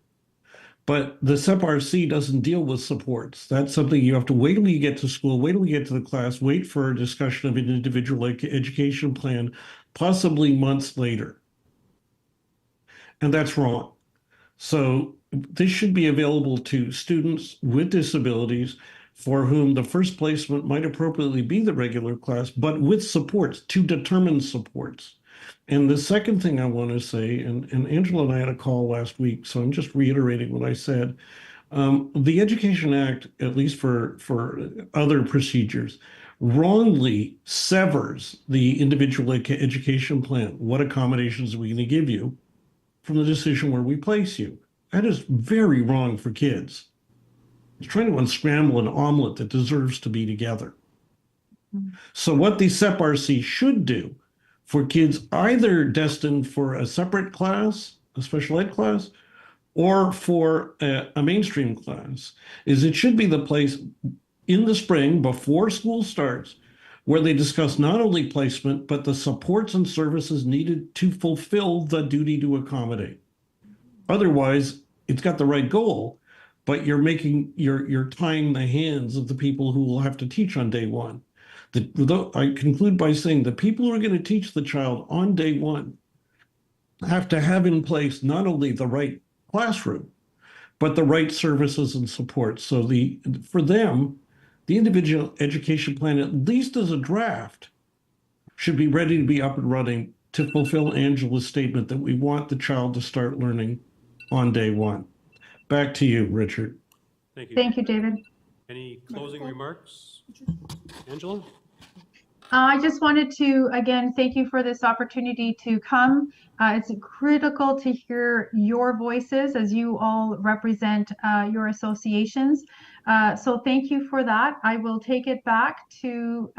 But the SEPRC doesn't deal with supports. That's something you have to wait till you get to school, wait till you get to the class, wait for a discussion of an individual education plan, possibly months later. And that's wrong. So this should be available to students with disabilities for whom the first placement might appropriately be the regular class, but with supports, to determine supports. And the second thing I want to say, and Angela and I had a call last week, so I'm just reiterating what I said. The Education Act, at least for other procedures, wrongly severs the individual education plan. What accommodations are we going to give you from the decision where we place you? That is very wrong for kids. It's trying to unscramble an omelet that deserves to be together. So what the SEPRC should do for kids either destined for a separate class, a special ed class, or for a mainstream class, is it should be the place in the spring before school starts where they discuss not only placement, but the supports and services needed to fulfill the duty to accommodate. Otherwise, it's got the right goal, but you're tying the hands of the people who will have to teach on day one. I conclude by saying the people who are going to teach the child on day one have to have in place not only the right classroom, but the right services and support. So for them, the individual education plan, at least as a draft, should be ready to be up and running to fulfill Angela's statement that we want the child to start learning on day one. Back to you, Richard. Thank you. Thank you, David. Any closing remarks? Angela? I just wanted to, again, thank you for this opportunity to come. It's critical to hear your voices as you all represent your associations. So thank you for that. I will take it back to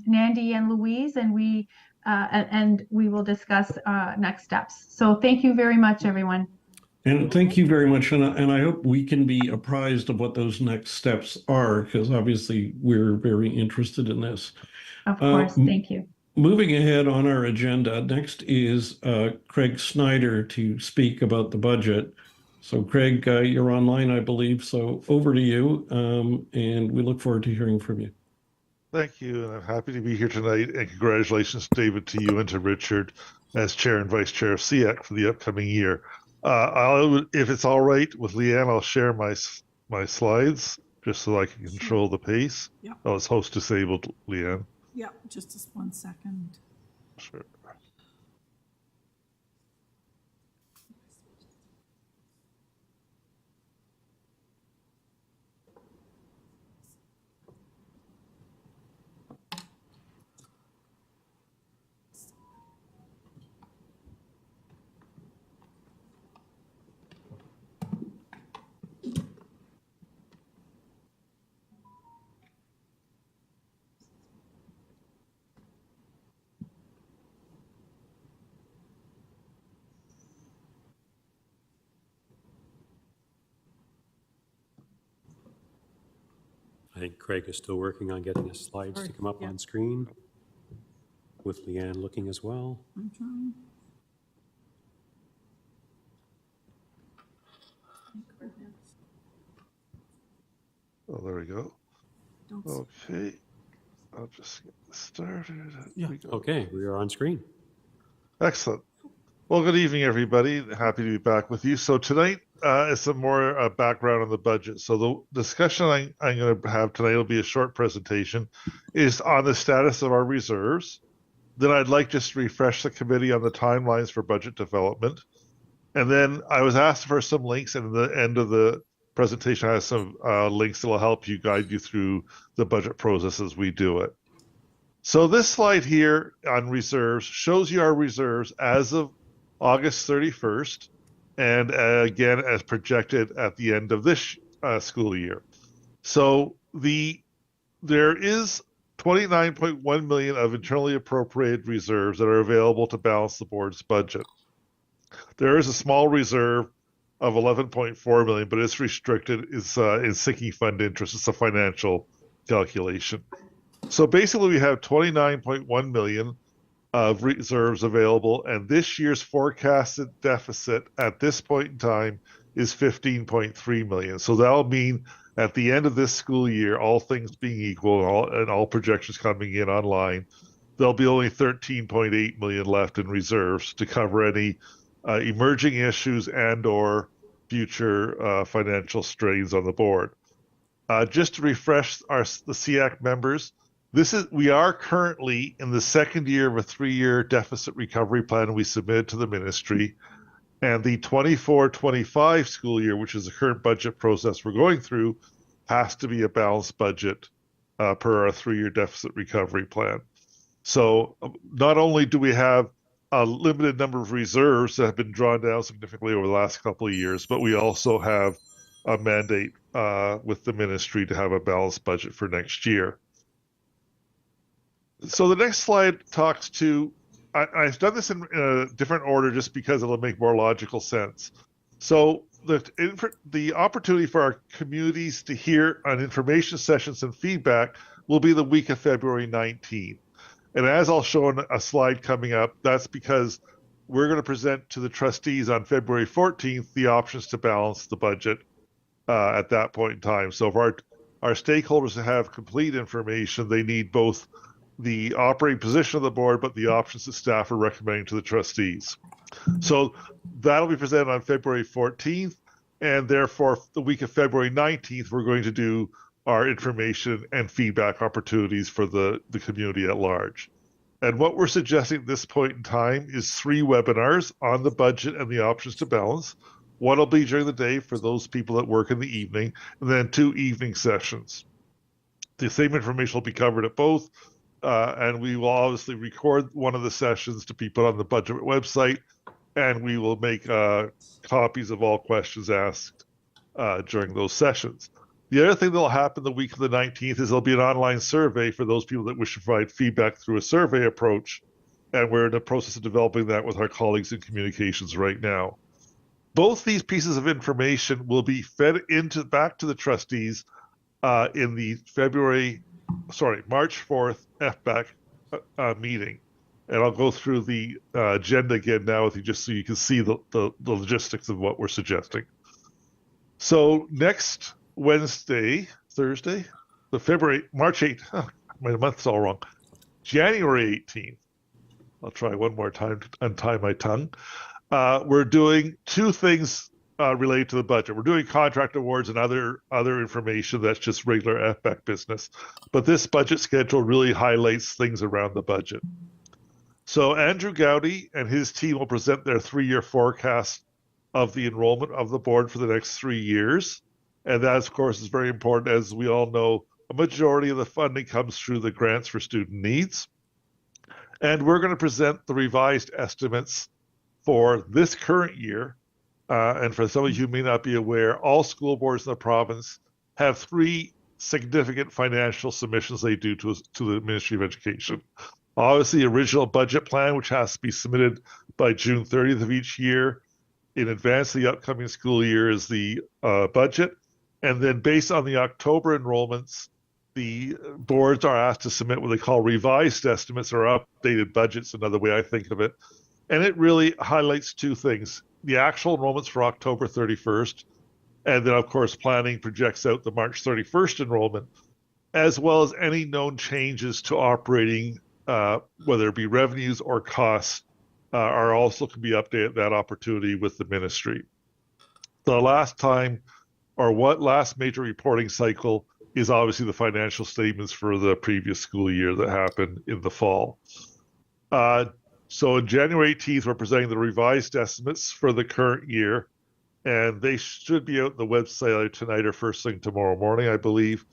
Nandy and Louise, and we will discuss next steps. So thank you very much, everyone. And thank you very much. And I hope we can be apprised of what those next steps are, because obviously we're very interested in this. Of course, thank you. Moving ahead on our agenda, next is Craig Snyder to speak about the budget. So Craig, you're online, I believe. So over to you, and we look forward to hearing from you. Thank you, and I'm happy to be here tonight. And congratulations, David, to you and to Richard as chair and vice chair of SEAC for the upcoming year. If it's all right with Leanne, I'll share my slides just so I can control the pace. Yep. Oh, it's host disabled, Leanne. Yeah, just 1 second. Sure. I think Craig is still working on getting his slides to come up on screen, with Leanne looking as well. I'm trying. Oh, there we go. Okay. I'll just get this started. There we go. Okay, we are on screen. Excellent. Well, good evening, everybody. Happy to be back with you. So tonight is some more background on the budget. So the discussion I'm going to have tonight will be a short presentation, is on the status of our reserves. Then I'd like just to refresh the committee on the timelines for budget development. And then I was asked for some links, and at the end of the presentation, I have some links that will help you guide you through the budget process as we do it. So this slide here on reserves shows you our reserves as of August 31st, and again, as projected at the end of this school year. So there is 29.1 million of internally appropriated reserves that are available to balance the board's budget. There is a small reserve of 11.4 million, but it's restricted. It's in sinking fund interest. It's a financial calculation. So basically, we have 29.1 million of reserves available, and this year's forecasted deficit at this point in time is 15.3 million. So that'll mean at the end of this school year, all things being equal and all projections coming in online, there'll be only 13.8 million left in reserves to cover any emerging issues and or future financial strains on the board. Just to refresh the SEAC members, we are currently in the second year of a 3-year deficit recovery plan we submitted to the ministry, and the 24-25 school year, which is the current budget process we're going through, has to be a balanced budget per our 3-year deficit recovery plan. So not only do we have a limited number of reserves that have been drawn down significantly over the last couple of years, but we also have a mandate with the ministry to have a balanced budget for next year. So the next slide talks to, I've done this in a different order just because it'll make more logical sense. So the opportunity for our communities to hear on information sessions and feedback will be the week of February 19th. And as I'll show in a slide coming up, that's because we're going to present to the trustees on February 14th the options to balance the budget at that point in time. So if our stakeholders have complete information, they need both the operating position of the board, but the options that staff are recommending to the trustees. So that'll be presented on February 14th, and therefore the week of February 19th, we're going to do our information and feedback opportunities for the community at large. And what we're suggesting at this point in time is 3 webinars on the budget and the options to balance. One will be during the day for those people that work in the evening, and then 2 evening sessions. The same information will be covered at both, and we will obviously record one of the sessions to be put on the budget website, and we will make copies of all questions asked during those sessions. The other thing that will happen the week of the 19th is there'll be an online survey for those people that wish to provide feedback through a survey approach, and we're in the process of developing that with our colleagues in communications right now. Both these pieces of information will be fed back to the trustees in the March 4th FBAC meeting. And I'll go through the agenda again now with you just so you can see the logistics of what we're suggesting. So next Thursday, March 8th, my month's all wrong, January 18th, I'll try one more time to untie my tongue. We're doing 2 things related to the budget. We're doing contract awards and other information that's just regular FBAC business. But this budget schedule really highlights things around the budget. So Andrew Gowdy and his team will present their 3-year forecast of the enrollment of the board for the next 3 years. And that, of course, is very important. As we all know, a majority of the funding comes through the grants for student needs. And we're going to present the revised estimates for this current year. And for some of you who may not be aware, all school boards in the province have 3 significant financial submissions they do to the Ministry of Education. Obviously, the original budget plan, which has to be submitted by June 30th of each year in advance of the upcoming school year, is the budget. And then based on the October enrollments, the boards are asked to submit what they call revised estimates or updated budgets, another way I think of it. And it really highlights two things: the actual enrollments for October 31st, and then, of course, planning projects out the March 31st enrollment, as well as any known changes to operating, whether it be revenues or costs, are also can be updated at that opportunity with the ministry. The last time, or what last major reporting cycle, is obviously the financial statements for the previous school year that happened in the fall. So on January 18th, we're presenting the revised estimates for the current year, and they should be out on the website either tonight or first thing tomorrow morning, I believe,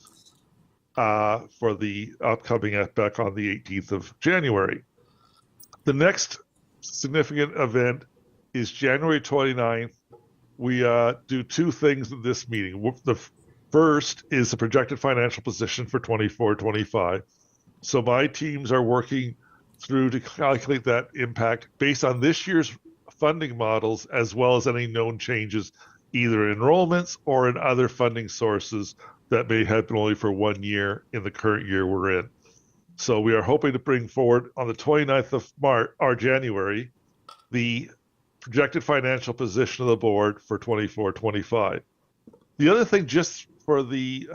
for the upcoming FBEC on the 18th of January. The next significant event is January 29th. We do two things in this meeting. The first is the projected financial position for 24-25. So my teams are working through to calculate that impact based on this year's funding models, as well as any known changes, either in enrollments or in other funding sources that may have been only for 1 year in the current year we're in. So we are hoping to bring forward on the 29th of March or January the projected financial position of the board for 24-25. The other thing, just for the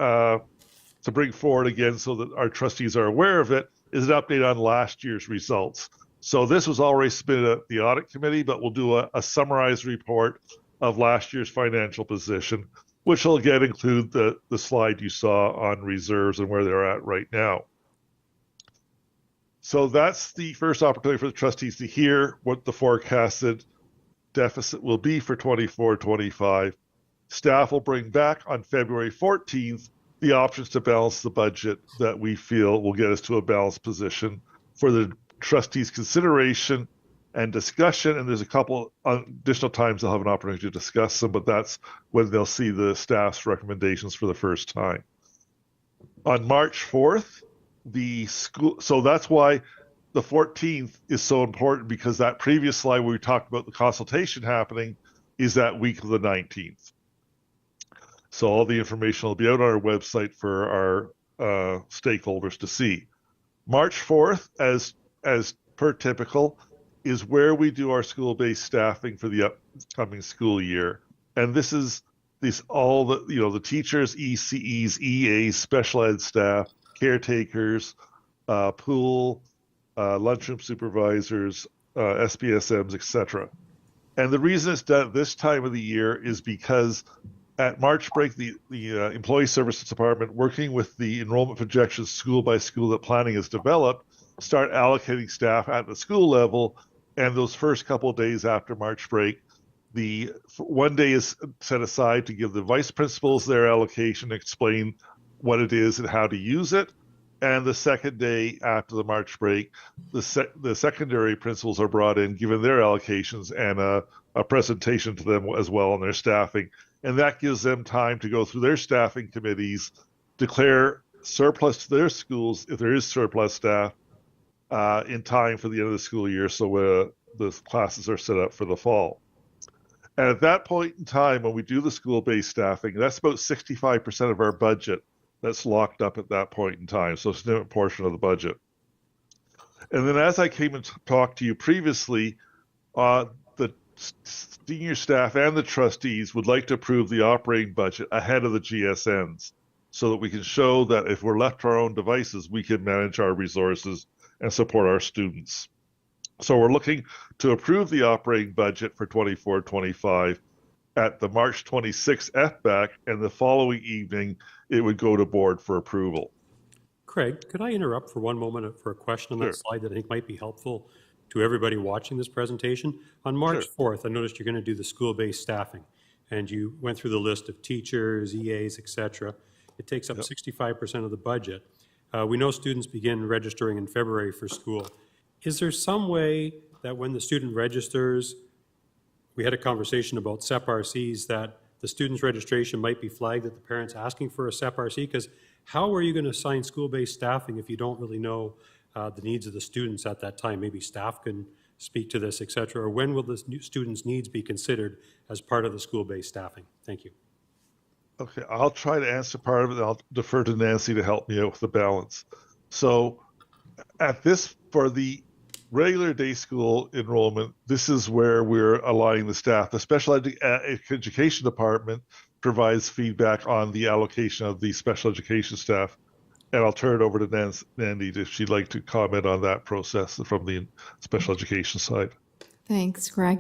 to bring forward again so that our trustees are aware of it, is an update on last year's results. So this was already submitted at the audit committee, but we'll do a summarized report of last year's financial position, which will again include the slide you saw on reserves and where they're at right now. So that's the first opportunity for the trustees to hear what the forecasted deficit will be for 24-25. Staff will bring back on February 14th the options to balance the budget that we feel will get us to a balanced position for the trustees' consideration and discussion. And there's a couple additional times they'll have an opportunity to discuss them, but that's when they'll see the staff's recommendations for the first time. On March 4th, the school, so that's why the 14th is so important, because that previous slide where we talked about the consultation happening is that week of the 19th. So all the information will be out on our website for our stakeholders to see. March 4th, as per typical, is where we do our school-based staffing for the upcoming school year. And this is all the, the teachers, ECEs, EAs, special ed staff, caretakers, pool, lunchroom supervisors, SPSMs, etc. And the reason it's done at this time of the year is because at March break, the Employee Services Department, working with the enrollment projections school by school that planning has developed, start allocating staff at the school level. And those first couple of days after March break, the 1 day is set aside to give the vice principals their allocation, explain what it is and how to use it. And the second day after the March break, the secondary principals are brought in, given their allocations and a presentation to them as well on their staffing. And that gives them time to go through their staffing committees, declare surplus to their schools if there is surplus staff in time for the end of the school year, so the classes are set up for the fall. And at that point in time, when we do the school-based staffing, that's about 65% of our budget that's locked up at that point in time, so a significant portion of the budget. And then as I came and talked to you previously, the senior staff and the trustees would like to approve the operating budget ahead of the GSNs so that we can show that if we're left to our own devices, we can manage our resources and support our students. So we're looking to approve the operating budget for 24-25 at the March 26th FBAC, and the following evening, it would go to board for approval. Craig, could I interrupt for one moment for a question on that slide that I think might be helpful to everybody watching this presentation? On March 4th, I noticed you're going to do the school-based staffing, and you went through the list of teachers, EAs, et cetera. It takes up 65% of the budget. We know students begin registering in February for school. Is there some way that when the student registers, we had a conversation about SEP-RCs, that the student's registration might be flagged at the parents asking for a SEP-RC? Because how are you going to assign school-based staffing if you don't really know the needs of the students at that time? Maybe staff can speak to this, et cetera. Or when will the students' needs be considered as part of the school-based staffing? Thank you. Okay, I'll try to answer part of it. I'll defer to Nancy to help me out with the balance. So for the regular day school enrollment, this is where we're aligning the staff. The special education department provides feedback on the allocation of the special education staff. And I'll turn it over to Nandy if she'd like to comment on that process from the special education side. Thanks, Greg.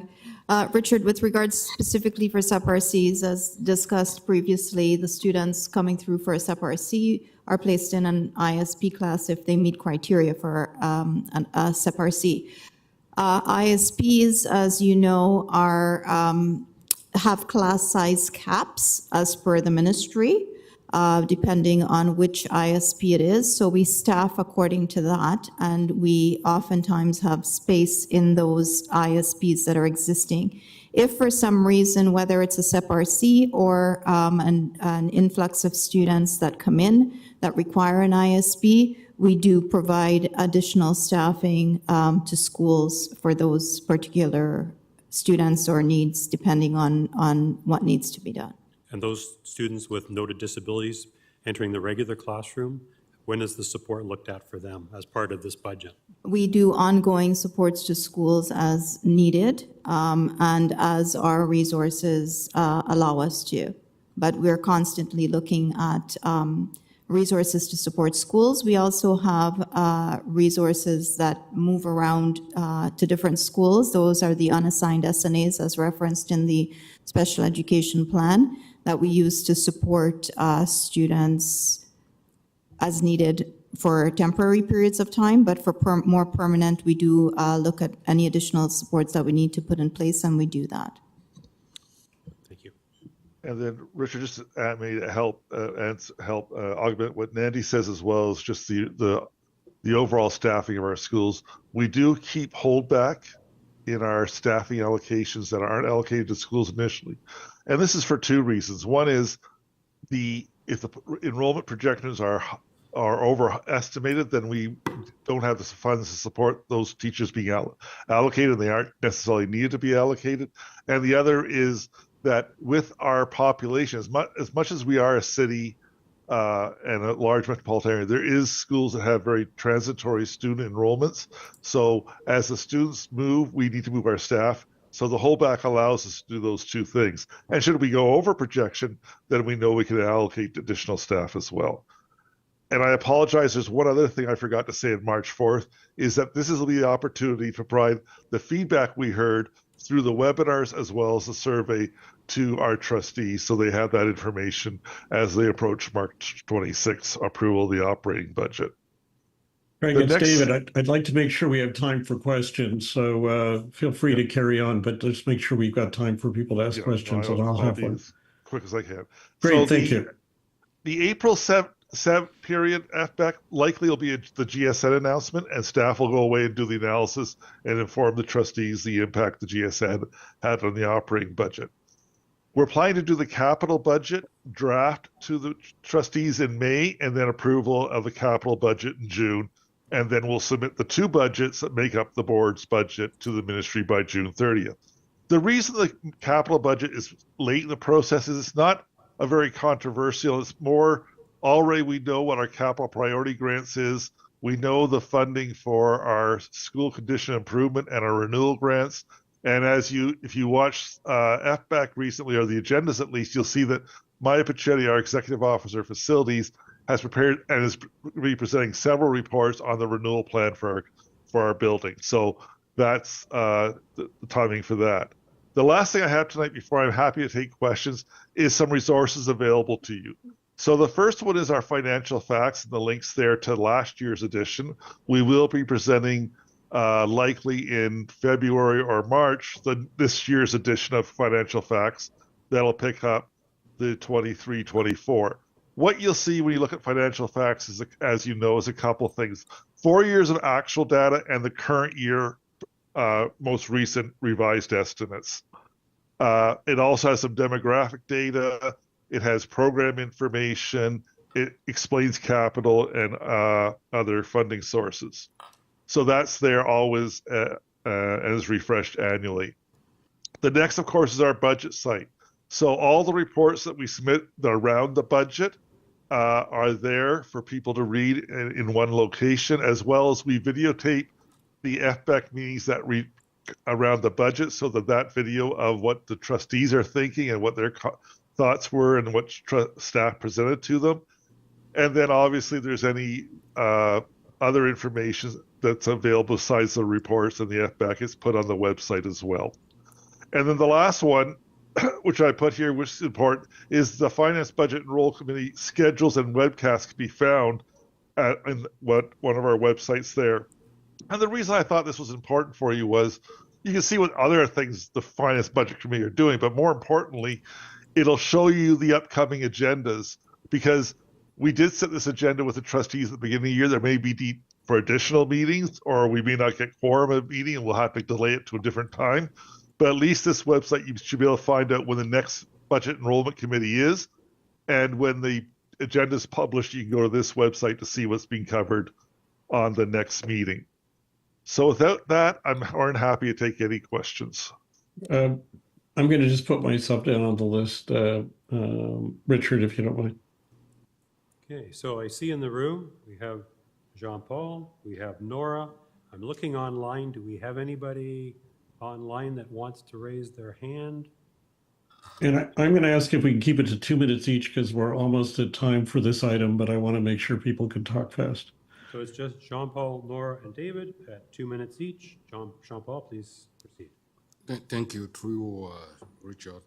Richard, with regards specifically for SEPRCs, as discussed previously, the students coming through for a SEPRC are placed in an ISP class if they meet criteria for a SEPRC. ISPs, as you know, have class size caps as per the ministry, depending on which ISP it is. So we staff according to that, and we oftentimes have space in those ISPs that are existing. If for some reason, whether it's a SEPRC or an influx of students that come in that require an ISP, we do provide additional staffing to schools for those particular students or needs, depending on what needs to be done. And those students with noted disabilities entering the regular classroom, when is the support looked at for them as part of this budget? We do ongoing supports to schools as needed and as our resources allow us to. But we're constantly looking at resources to support schools. We also have resources that move around to different schools. Those are the unassigned SNAs as referenced in the special education plan that we use to support students as needed for temporary periods of time, but for more permanent, we do look at any additional supports that we need to put in place, and we do that. Thank you. And then Richard, just to me to help augment what Nandy says as well as just the overall staffing of our schools. We do keep holdback in our staffing allocations that aren't allocated to schools initially. And this is for two reasons. One is if the enrollment projections are overestimated, then we don't have the funds to support those teachers being allocated, and they aren't necessarily needed to be allocated. And the other is that with our population, as much as we are a city and a large metropolitan area, there is schools that have very transitory student enrollments. So as the students move, we need to move our staff. So the holdback allows us to do those two things. And should we go over projection, then we know we can allocate additional staff as well. And I apologize, there's one other thing I forgot to say on March 4th, is that this is the opportunity to provide the feedback we heard through the webinars as well as the survey to our trustees, so they have that information as they approach March 26th approval of the operating budget. Craig, it's David. I'd like to make sure we have time for questions, so feel free to carry on, but let's make sure we've got time for people to ask questions, and I'll have one. As quick as I can. Great, thank you. The April 7th period FBAC likely will be the GSN announcement, and staff will go away and do the analysis and inform the trustees the impact the GSN had on the operating budget. We're planning to do the capital budget draft to the trustees in May, and then approval of the capital budget in June. And then we'll submit the two budgets that make up the board's budget to the ministry by June 30th. The reason the capital budget is late in the process is it's not a very controversial. It's more already we know what our capital priority grants is. We know the funding for our school condition improvement and our renewal grants. And if you watch FBAC recently, or the agendas at least, you'll see that Maya Pachetti, our executive officer of facilities, has prepared and is presenting several reports on the renewal plan for our building. So that's the timing for that. The last thing I have tonight before I'm happy to take questions is some resources available to you. So the first one is our financial facts and the links there to last year's edition. We will be presenting likely in February or March this year's edition of financial facts that'll pick up the 23-24. What you'll see when you look at financial facts is, as you know, is a couple of things. 4 years of actual data and the current year most recent revised estimates. It also has some demographic data. It has program information. It explains capital and other funding sources. So that's there always and is refreshed annually. The next, of course, is our budget site. So all the reports that we submit around the budget are there for people to read in one location, as well as we videotape the FBEC meetings that around the budget, so that video of what the trustees are thinking and what their thoughts were and what staff presented to them. And then obviously there's any other information that's available besides the reports and the FBEC is put on the website as well. And then the last one, which I put here, which is important, is the Finance, Budget, and Roll Committee schedules and webcasts can be found in one of our websites there. And the reason I thought this was important for you was you can see what other things the Finance, Budget Committee are doing, but more importantly, it'll show you the upcoming agendas, because we did set this agenda with the trustees at the beginning of the year. There may be need for additional meetings, or we may not get quorum of a meeting and we'll have to delay it to a different time. But at least this website, you should be able to find out when the next budget enrollment committee is. And when the agenda is published, you can go to this website to see what's being covered on the next meeting. So without that, I'm more than happy to take any questions. I'm going to just put myself down on the list, Richard, if you don't mind. Okay, so I see in the room, we have Jean-Paul, we have Nora. I'm looking online. Do we have anybody online that wants to raise their hand? And I'm going to ask if we can keep it to 2 minutes each, because we're almost at time for this item, but I want to make sure people can talk fast. So it's just Jean-Paul, Nora, and David at 2 minutes each. Jean-Paul, please proceed. Thank you, through Richard.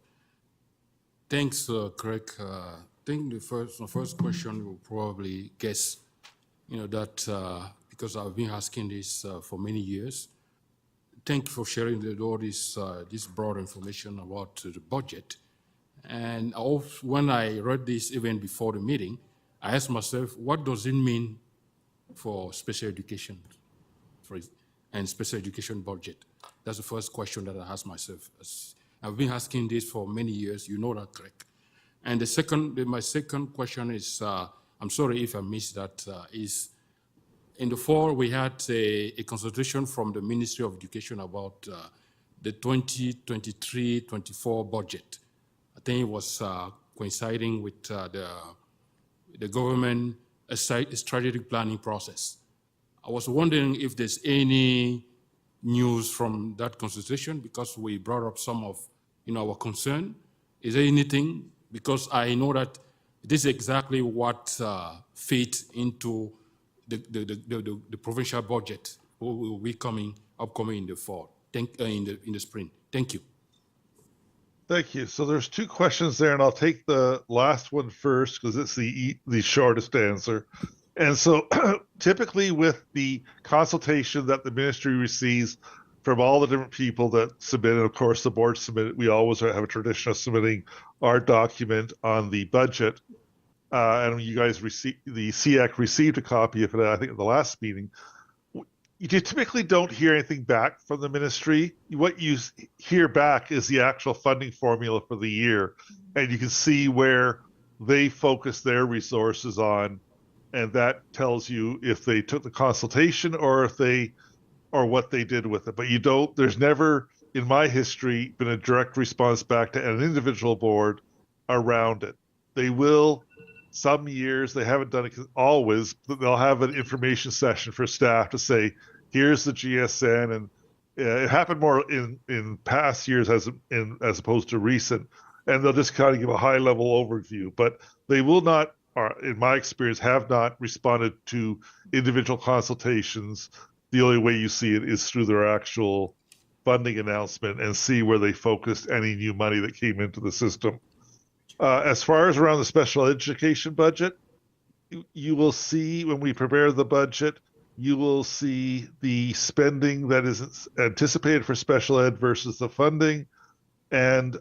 Thanks, Craig. I think the first question you will probably guess, that because I've been asking this for many years. Thank you for sharing all this broad information about the budget. And when I read this even before the meeting, I asked myself, what does it mean for special education and special education budget? That's the first question that I asked myself. I've been asking this for many years. You know that, correct? And my second question is, I'm sorry if I missed that, is in the fall, we had a consultation from the Ministry of Education about the 2023-24 budget. I think it was coinciding with the government strategic planning process. I was wondering if there's any news from that consultation, because we brought up some of our concern. Is there anything? Because I know that this is exactly what fits into the provincial budget will be upcoming in the fall, in the spring. Thank you. Thank you. So there's two questions there, and I'll take the last one first because it's the shortest answer. And so typically with the consultation that the ministry receives from all the different people that submit, and of course the board submitted, we always have a tradition of submitting our document on the budget. And you guys received, the SEAC received a copy of it, I think, at the last meeting. You typically don't hear anything back from the ministry. What you hear back is the actual funding formula for the year. And you can see where they focus their resources on. And that tells you if they took the consultation or what they did with it. But there's never in my history been a direct response back to an individual board around it. They will. Some years, they haven't done it always, but they'll have an information session for staff to say, here's the GSN. And it happened more in past years as opposed to recent. And they'll just kind of give a high-level overview. But they will not, in my experience, have not responded to individual consultations. The only way you see it is through their actual funding announcement and see where they focused any new money that came into the system. As far as around the special education budget, you will see when we prepare the budget, you will see the spending that is anticipated for special ed versus the funding. And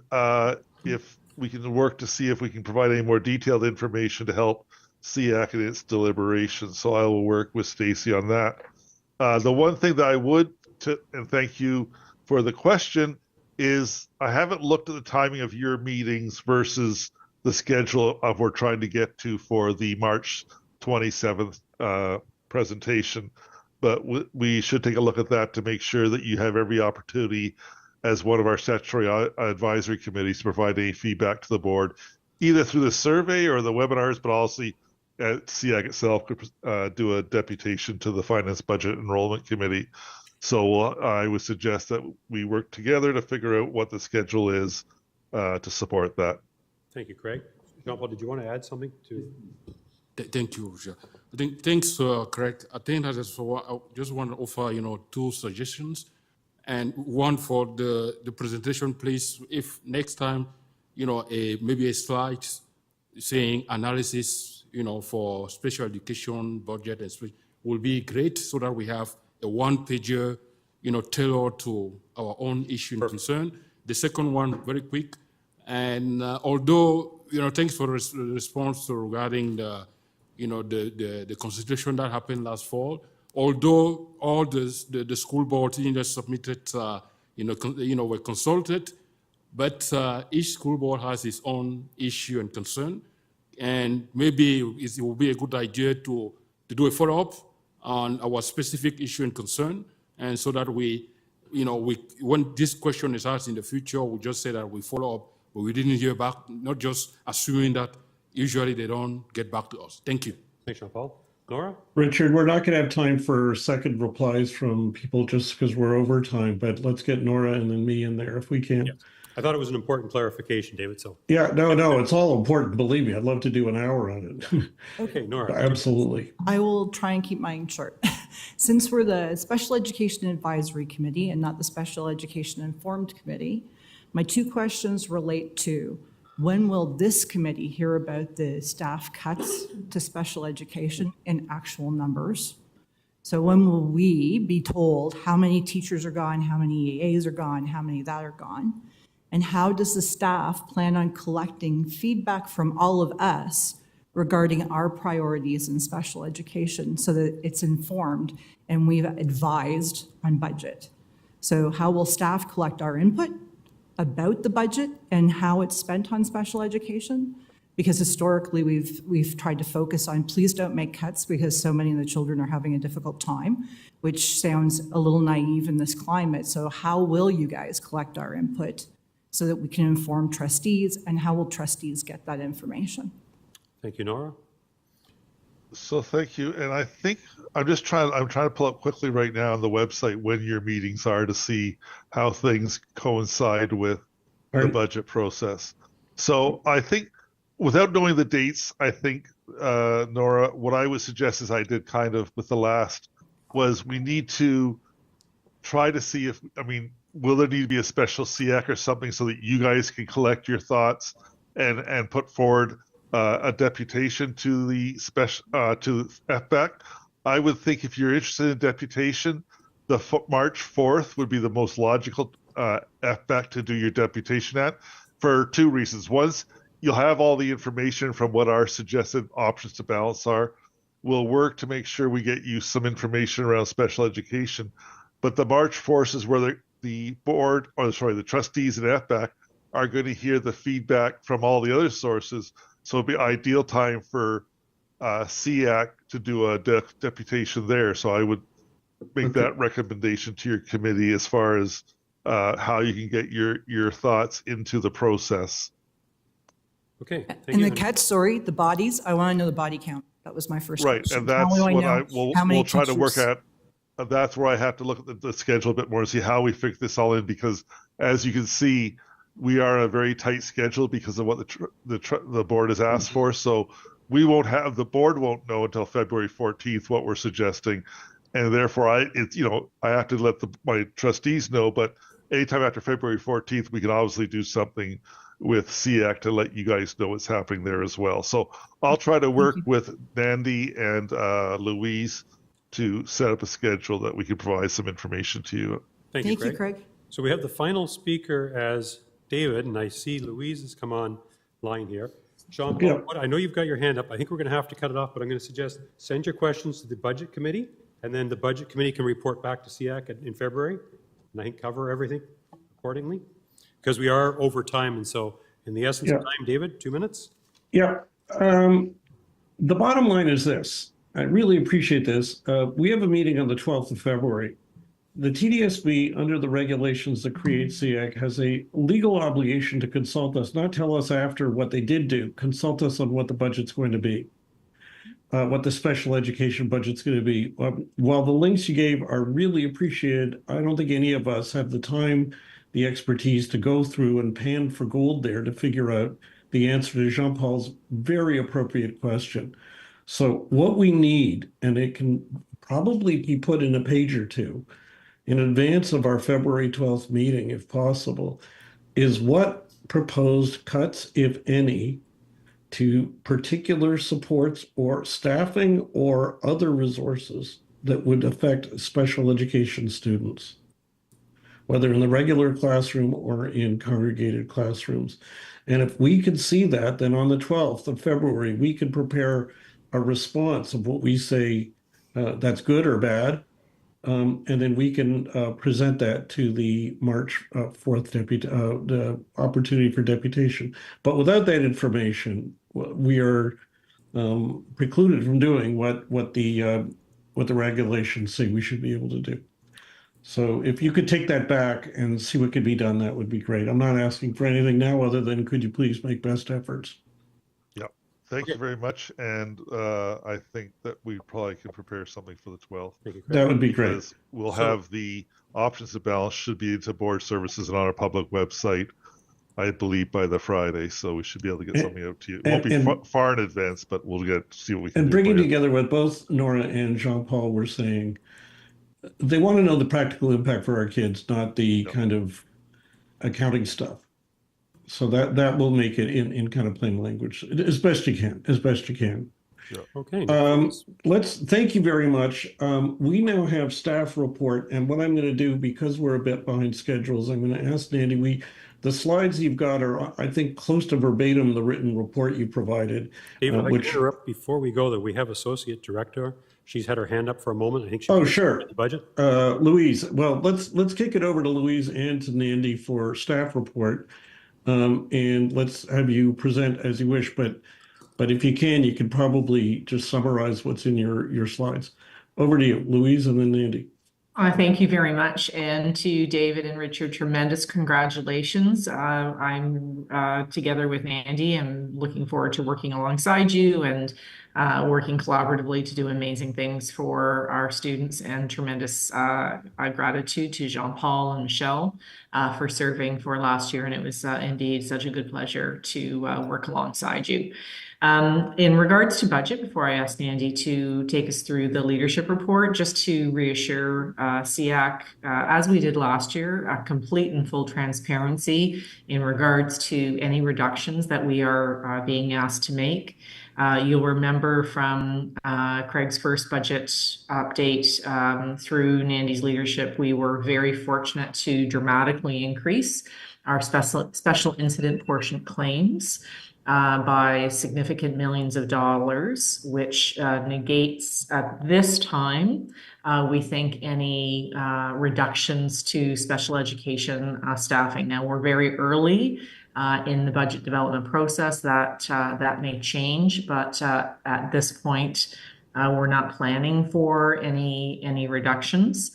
if we can work to see if we can provide any more detailed information to help SEAC in its deliberations. So I will work with Stacy on that. The one thing that I would, and thank you for the question, is I haven't looked at the timing of your meetings versus the schedule of we're trying to get to for the March 27th presentation. But we should take a look at that to make sure that you have every opportunity as one of our statutory advisory committees to provide any feedback to the board, either through the survey or the webinars, but also SEAC itself could do a deputation to the Finance Budget Enrollment Committee. So I would suggest that we work together to figure out what the schedule is to support that. Thank you, Craig. Jean-Paul, did you want to add something to? Thank you, Chair. Thanks, Craig. I think I just want to offer, two suggestions. And one for the presentation, please, if next time, maybe a slide saying analysis, for special education budget and will be great, so that we have a one-pager, tailored to our own issue and concern. The second one, very quick, and although, thanks for the response regarding the consultation that happened last fall. Although all the school boards that submitted, were consulted, but each school board has its own issue and concern, and maybe it will be a good idea to do a follow-up on our specific issue and concern, and so that we, when this question is asked in the future, we just say that we follow up, but we didn't hear back, not just assuming that usually they don't get back to us. Thank you. Thanks, Jean-Paul. Nora? Richard, we're not going to have time for second replies from people just because we're over time, but let's get Nora and then me in there if we can. Yes. I thought it was an important clarification, David, so. Yeah, no, it's all important. Believe me, I'd love to do an hour on it. Okay, Nora. Absolutely. I will try and keep mine short. Since we're the Special Education Advisory Committee and not the Special Education Informed Committee, my two questions relate to: when will this committee hear about the staff cuts to special education in actual numbers? So when will we be told how many teachers are gone, how many EAs are gone, how many that are gone? And how does the staff plan on collecting feedback from all of us regarding our priorities in special education so that it's informed and we've advised on budget? So how will staff collect our input about the budget and how it's spent on special education? Because historically, we've tried to focus on, please don't make cuts because so many of the children are having a difficult time, which sounds a little naive in this climate. So how will you guys collect our input so that we can inform trustees, and how will trustees get that information? Thank you, Nora. So thank you. And I think I'm trying to pull up quickly right now on the website when your meetings are to see how things coincide with the budget process. So I think, without knowing the dates, I think, Nora, what I would suggest, as I did kind of with the last, was we need to try to see if, will there need to be a special SEAC or something so that you guys can collect your thoughts and put forward a deputation to the to FBAC. I would think if you're interested in deputation, the March 4th would be the most logical FBAC to do your deputation at, for two reasons. Once you'll have all the information from what our suggested options to balance are. We'll work to make sure we get you some information around special education. But the March 4th is where the trustees at FBAC are going to hear the feedback from all the other sources. So it'll be ideal time for SEAC to do a deputation there. So I would make that recommendation to your committee as far as how you can get your thoughts into the process. Okay. Thank And you. the cuts, the bodies, I want to know the body count. That was my first Right, question. and that's How do I what know how many we'll try to work teachers? at. That's where I have to look at the schedule a bit more to see how we fit this all in, because as you can see, we are on a very tight schedule because of what the board has asked for. So the board won't know until February 14th what we're suggesting, and therefore I have to let my trustees know. But anytime after February 14th, we can obviously do something with SEAC to let you guys know what's happening there as well. So I'll try to work with Nandy and Louise to set up a schedule that we can provide some information to you. Thank you, Craig. So we have the final speaker as David, and I see Louise has come on line here. Jean-Paul, I know you've got your hand up. I think we're going to have to cut it off, but I'm going to suggest send your questions to the Budget Committee, and then the Budget Committee can report back to SEAC in February, and I can cover everything accordingly, because we are over time. And so in the essence of time, David, 2 minutes? Yeah. The bottom line is this. I really appreciate this. We have a meeting on the 12th of February. the TDSB, under the regulations that create SEAC, has a legal obligation to consult us, not tell us after what they did do, consult us on what the budget's going to be, what the special education budget's going to be. While the links you gave are really appreciated, I don't think any of us have the time, the expertise to go through and pan for gold there to figure out the answer to Jean-Paul's very appropriate question. So what we need, and it can probably be put in a page or two, in advance of our February 12th meeting, if possible, is what proposed cuts, if any, to particular supports or staffing or other resources that would affect special education students, whether in the regular classroom or in congregated classrooms. And if we could see that, then on the 12th of February, we could prepare a response of what we say that's good or bad. And then we can present that to the March 4th the opportunity for deputation. But without that information, we are precluded from doing what the regulations say we should be able to do. So if you could take that back and see what could be done, that would be great. I'm not asking for anything now other than could you please make best efforts? Yeah, thank you very much. And I think that we probably can prepare something for the 12th. That would be great. Because we'll have the options to balance should be into board services and on our public website, I believe, by the Friday. So we should be able to get something out to you. It won't be far in advance, but we'll see what we can do. And bringing together what both Nora and Jean-Paul were saying, they want to know the practical impact for our kids, not the kind of accounting stuff. So that will make it in kind of plain language, as best you can, as best you can. Yeah. Okay. Thank you very much. We now have staff report, and what I'm going to do, because we're a bit behind schedules, I'm going to ask Nandy, the slides you've got are, I think, close to verbatim the written report you provided. David, I can interrupt before we go that we have Associate Director. She's had her hand up for a moment. I think Oh, sure. The budget. Louise, well, let's kick it over to Louise and to Nandy for staff report. And let's have you present as you wish, but if you can probably just summarize what's in your slides. Over to you, Louise, and then Nandy. Thank you very much. And to David and Richard, tremendous congratulations. I'm together with Andy and looking forward to working alongside you and working collaboratively to do amazing things for our students, and tremendous gratitude to Jean-Paul and Michelle for serving for last year. And it was indeed such a good pleasure to work alongside you. In regards to budget, before I ask Andy to take us through the leadership report, just to reassure SEAC, as we did last year, a complete and full transparency in regards to any reductions that we are being asked to make. You'll remember from Craig's first budget update through Nandy's leadership, we were very fortunate to dramatically increase our special incident portion claims by significant millions of dollars, which negates at this time, we think, any reductions to special education staffing. Now, we're very early in the budget development process. That may change, but at this point, we're not planning for any reductions.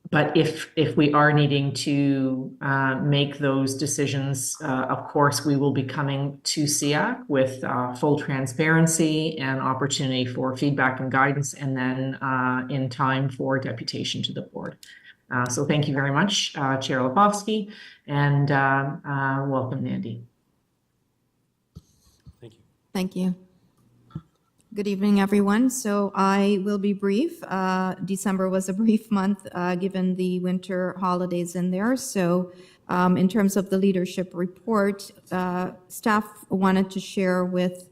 But if we are needing to make those decisions, of course, we will be coming to SEAC with full transparency and opportunity for feedback and guidance, and then in time for deputation to the board. So thank you very much, Chair Lepofsky, and welcome, Nandy. Thank you. Thank you. Good evening, everyone. So I will be brief. December was a brief month given the winter holidays in there. So in terms of the leadership report, staff wanted to share with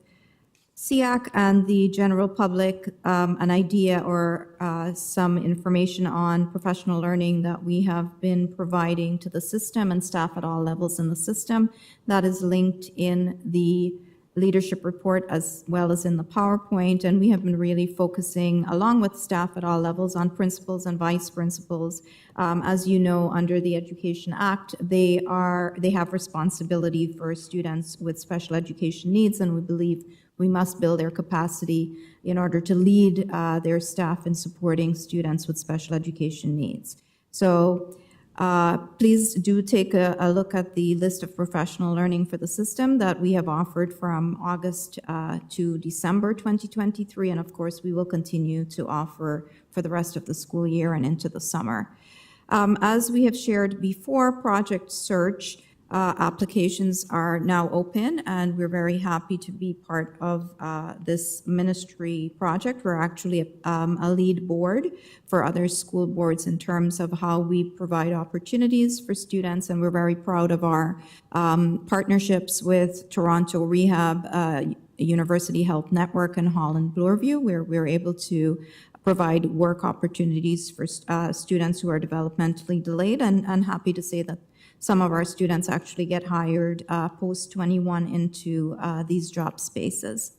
SEAC and the general public an idea or some information on professional learning that we have been providing to the system and staff at all levels in the system. That is linked in the leadership report as well as in the PowerPoint, and we have been really focusing, along with staff at all levels, on principals and vice principals. As you know, under the Education Act, they have responsibility for students with special education needs, and we believe we must build their capacity in order to lead their staff in supporting students with special education needs. So please do take a look at the list of professional learning for the system that we have offered from August to December 2023. And of course, we will continue to offer for the rest of the school year and into the summer. As we have shared before, Project Search applications are now open, and we're very happy to be part of this ministry project. We're actually a lead board for other school boards in terms of how we provide opportunities for students, and we're very proud of our partnerships with Toronto Rehab, University Health Network, and Holland Bloorview, where we're able to provide work opportunities for students who are developmentally delayed, and happy to say that some of our students actually get hired post-21 into these job spaces.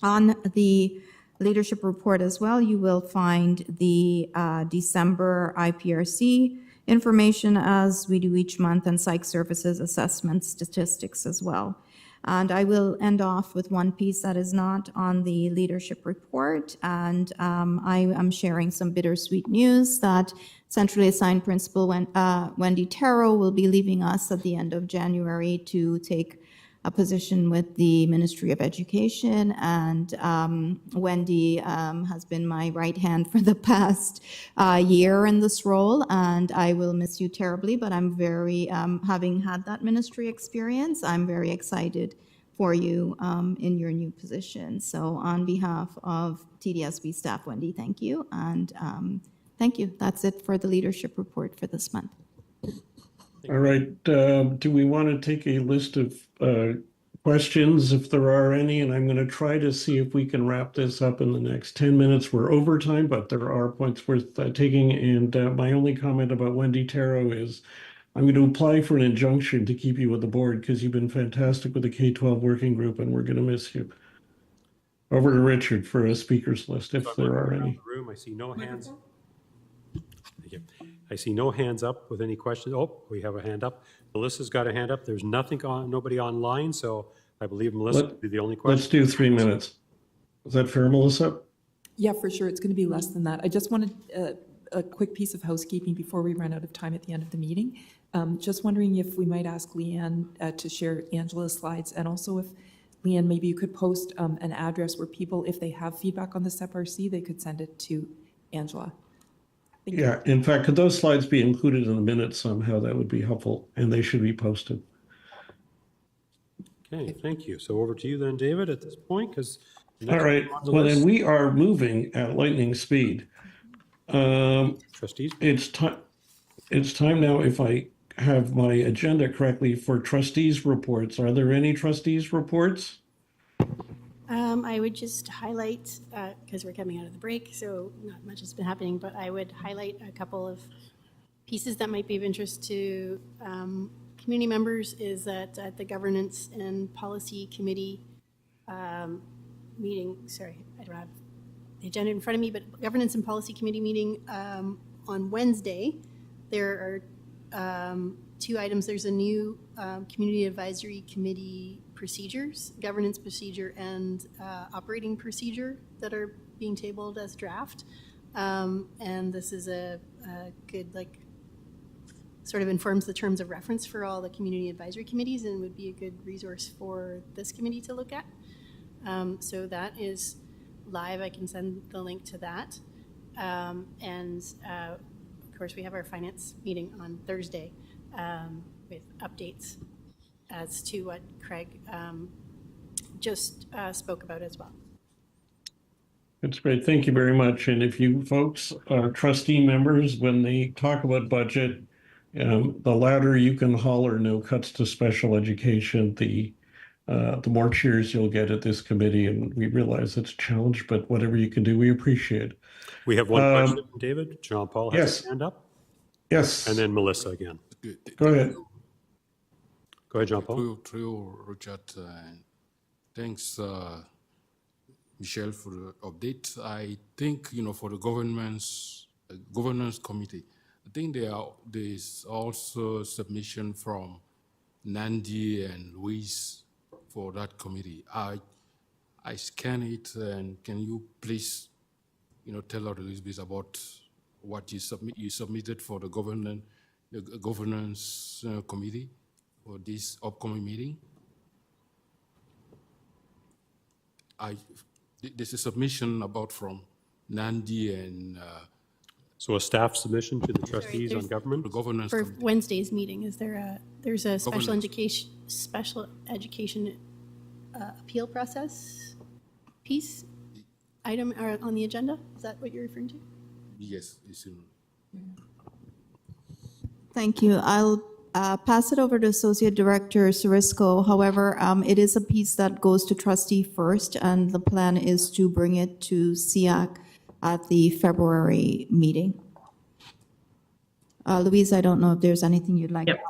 On the leadership report as well, you will find the December IPRC information as we do each month, and psych services assessment statistics as well. And I will end off with one piece that is not on the leadership report, and I am sharing some bittersweet news that centrally assigned principal Wendy Tarot will be leaving us at the end of January to take a position with the Ministry of Education. And Wendy has been my right hand for the past year in this role, and I will miss you terribly, but I'm very, having had that ministry experience, I'm very excited for you in your new position. So on behalf of TDSB staff, Wendy, thank you. And thank you. That's it for the leadership report for this month. All right. Do we want to take a list of questions, if there are any? And I'm going to try to see if we can wrap this up in the next 10 minutes. We're over time, but there are points worth taking. And my only comment about Wendy Tarot is I'm going to apply for an injunction to keep you with the board, because you've been fantastic with the K-12 working group, and we're going to miss you. Over to Richard for a speakers list, if there are any. The room, I see no hands. Thank you. I see no hands up with any questions. Oh, we have a hand up. Melissa's got a hand up. There's nobody online, so I believe Melissa will be the only question. Let's do 3 minutes. Is that fair, Melissa? Yeah, for sure. It's going to be less than that. I just wanted a quick piece of housekeeping before we run out of time at the end of the meeting. Just wondering if we might ask Leanne to share Angela's slides, and also if, Leanne, maybe you could post an address where people, if they have feedback on the SEPRC, they could send it to Angela. Yeah, in fact, could those slides be included in the minutes somehow? That would be helpful, and they should be posted. Okay, thank you. So over to you then, David, at this point, because all right. Well, then we are moving at lightning speed. Trustees, it's time now, if I have my agenda correctly, for trustees reports. Are there any trustees reports? I would just highlight, because we're coming out of the break, so not much has been happening, but I would highlight a couple of pieces that might be of interest to community members. Is that at the Governance and Policy Committee meeting, sorry, I don't have the agenda in front of me, but Governance and Policy Committee meeting on Wednesday, there are 2 items. There's a new Community Advisory Committee procedures, governance procedure and operating procedure that are being tabled as draft. And this is a good, like, sort of informs the terms of reference for all the community advisory committees, and would be a good resource for this committee to look at. So that is live. I can send the link to that. And of course, we have our finance meeting on Thursday with updates as to what Craig just spoke about as well. That's great. Thank you very much. And if you folks are trustee members, when they talk about budget, the louder you can holler "no cuts to special education," the more cheers you'll get at this committee. And we realize it's a challenge, but whatever you can do, we appreciate. we have one question, David. Jean-Paul has Yes. his hand up. Yes. And then Melissa again. Go ahead. Go ahead, Jean-Paul. Through Richard, Thanks, Michelle, for the update. I think, for the governance committee, I think there's also submission from Nandi and Luis for that committee. I scan it, and can you please, tell us a little bit about what you submitted for the governance committee for this upcoming meeting? There's a submission about from Nandi and So a staff submission to the trustees on there's- government? the governance For committee. Wednesday's meeting, there's a Governance. special education appeal process piece item on the agenda? Is that what you're referring to? Yes, it's in. Thank you. I'll pass it over to Associate Director Sarisco. However, it is a piece that goes to trustee first, and the plan is to bring it to SEAC at the February meeting. Louise, I don't know if there's anything you'd like. Yep.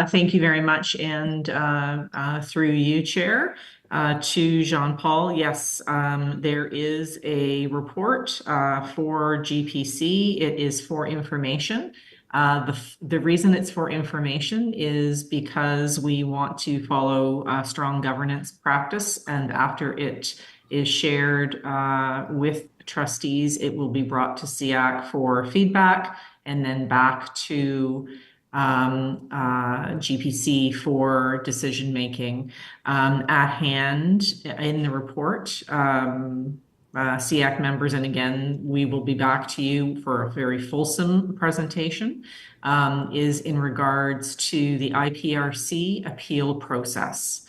Thank you very much. And through you, Chair, to Jean-Paul, yes, there is a report for GPC. It is for information. The reason it's for information is because we want to follow strong governance practice, and after it is shared with trustees, it will be brought to SEAC for feedback and then back to GPC for decision making. At hand in the report, SEAC members, and again, we will be back to you for a very fulsome presentation, is in regards to the IPRC appeal process.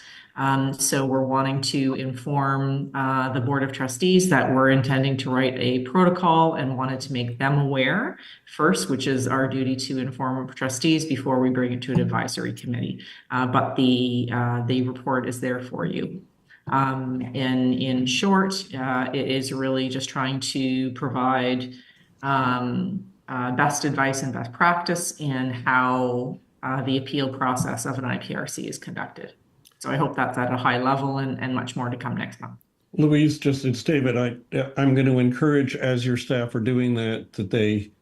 So we're wanting to inform the Board of Trustees that we're intending to write a protocol and wanted to make them aware first, which is our duty to inform trustees before we bring it to an advisory committee. But the report is there for you. In short, it is really just trying to provide best advice and best practice in how the appeal process of an IPRC is conducted. So I hope that's at a high level and much more to come next month. Louise, it's David. I'm going to encourage, as your staff are doing that they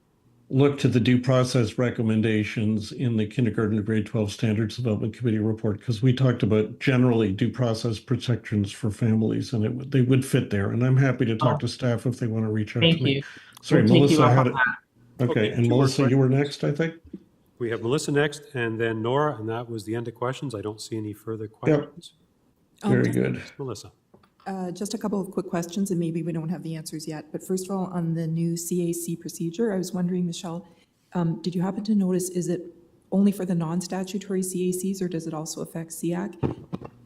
look to the due process recommendations in the kindergarten to grade 12 standards development committee report, because we talked about generally due process protections for families, and they would fit there. And I'm happy to talk to staff if they want to reach out to me. Thank you. Sorry, We'll take you Melissa up had on it. that. Okay, and two more Melissa, you were next, I think? We have Melissa next, and then Nora, and that was the end of questions. I don't see any further questions. Very good. Melissa. Just a couple of quick questions, and maybe we don't have the answers yet. But first of all, on the new CAC procedure, I was wondering, Michelle, did you happen to notice, is it only for the non-statutory CACs, or does it also affect SEAC?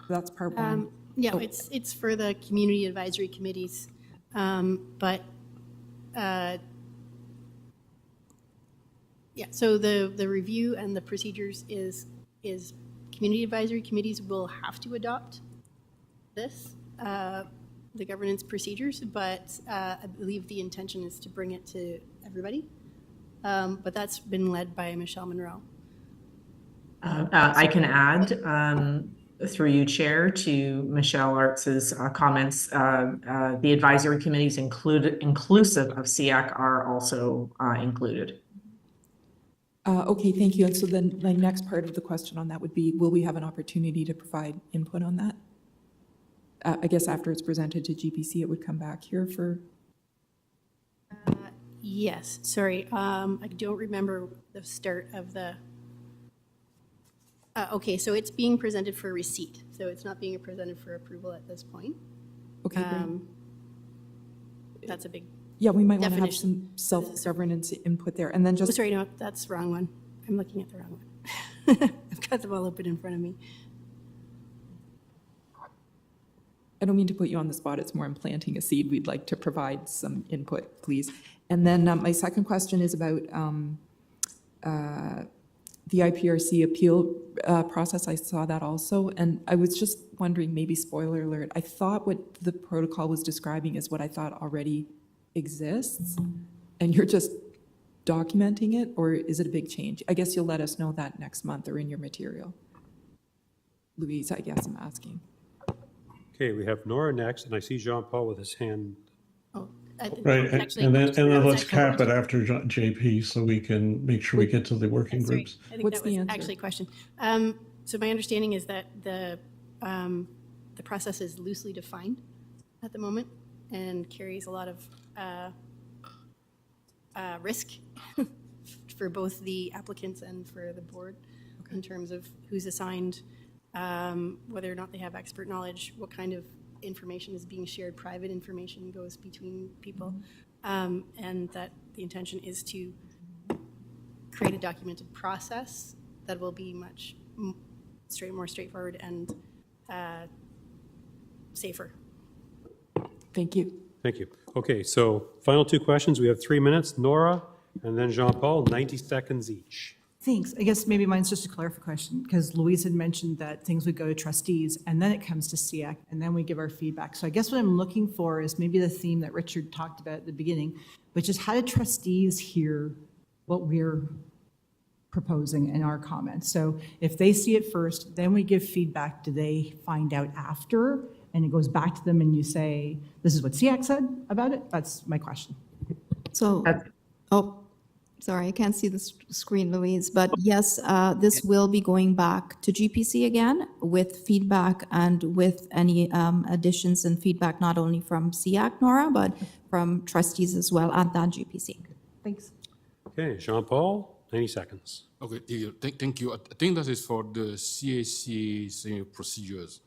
That's part one. Yeah, it's for the community advisory committees, but yeah. So the review and the procedures is community advisory committees will have to adopt this, the governance procedures, but I believe the intention is to bring it to everybody. But that's been led by Michelle Monroe. I can add, through you, Chair, to Michelle Artz's comments. The advisory committees inclusive of SEAC are also included. Okay, thank you. And so then my next part of the question on that would be, will we have an opportunity to provide input on that? I guess after it's presented to GPC, it would come back here for... Yes, sorry, I don't remember the start of the, okay, so it's being presented for receipt, so it's not being presented for approval at this point. Okay, great. That's a big, Yeah, we might want to have definition. some self-governance input there. And then oh, just... sorry, no, that's the wrong one. I'm looking at the wrong one. I've got them all open in front of me. I don't mean to put you on the spot, it's more I'm planting a seed. We'd like to provide some input, please. And then my second question is about the IPRC appeal process. I saw that also, and I was just wondering, maybe spoiler alert, I thought what the protocol was describing is what I thought already exists, and you're just documenting it, or is it a big change? I guess you'll let us know that next month or in your material. Louise, I guess I'm asking. Okay, we have Nora next, and I see Jean-Paul with his hand. Oh, I think Right, that was and actually- and then that was let's actually- cap it after JP so we can make sure we get to the working That's right. groups. I think What's that was the answer? actually a question. So my understanding is that the process is loosely defined at the moment and carries a lot of risk for both the applicants and for the board in terms of who's assigned, whether or not they have expert knowledge, what kind of information is being shared, private information goes between people, and that the intention is to create a documented process that will be much more straightforward and safer. Thank you. Thank you. Okay, so final two questions. We have 3 minutes. Nora and then Jean-Paul, 90 seconds each. Thanks. I guess maybe mine's just a clarification question, because Louise had mentioned that things would go to trustees, and then it comes to SEAC, and then we give our feedback. So I guess what I'm looking for is maybe the theme that Richard talked about at the beginning, which is how do trustees hear what we're proposing in our comments? So if they see it first, then we give feedback. Do they find out after? And it goes back to them and you say, this is what SEAC said about it? That's my question. So, oh, sorry, I can't see the screen, Louise, but yes, this will be going back to GPC again with feedback and with any additions and feedback, not only from SEAC, Nora, but from trustees as well at that GPC. Thanks. Okay, Jean-Paul, 90 seconds. Okay, thank you. I think that is for the CAC's procedures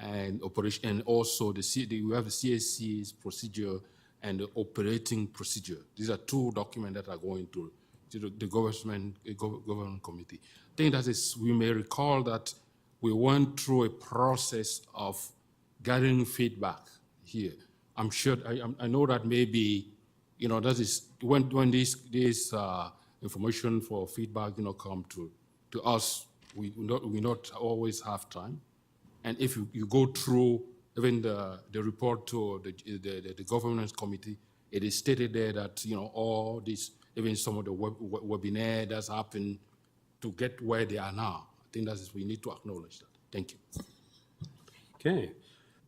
and operation, and also we have the CAC's procedure and the operating procedure. These are two documents that are going to the government committee. I think that is, we may recall that we went through a process of gathering feedback here. I'm sure, I know that maybe, that is, when this information for feedback, come to us, we not always have time. And if you go through even the report to the governance committee, it is stated there that, all this, even some of the webinar that's happened to get where they are now. I think we need to acknowledge that. Thank you. Okay,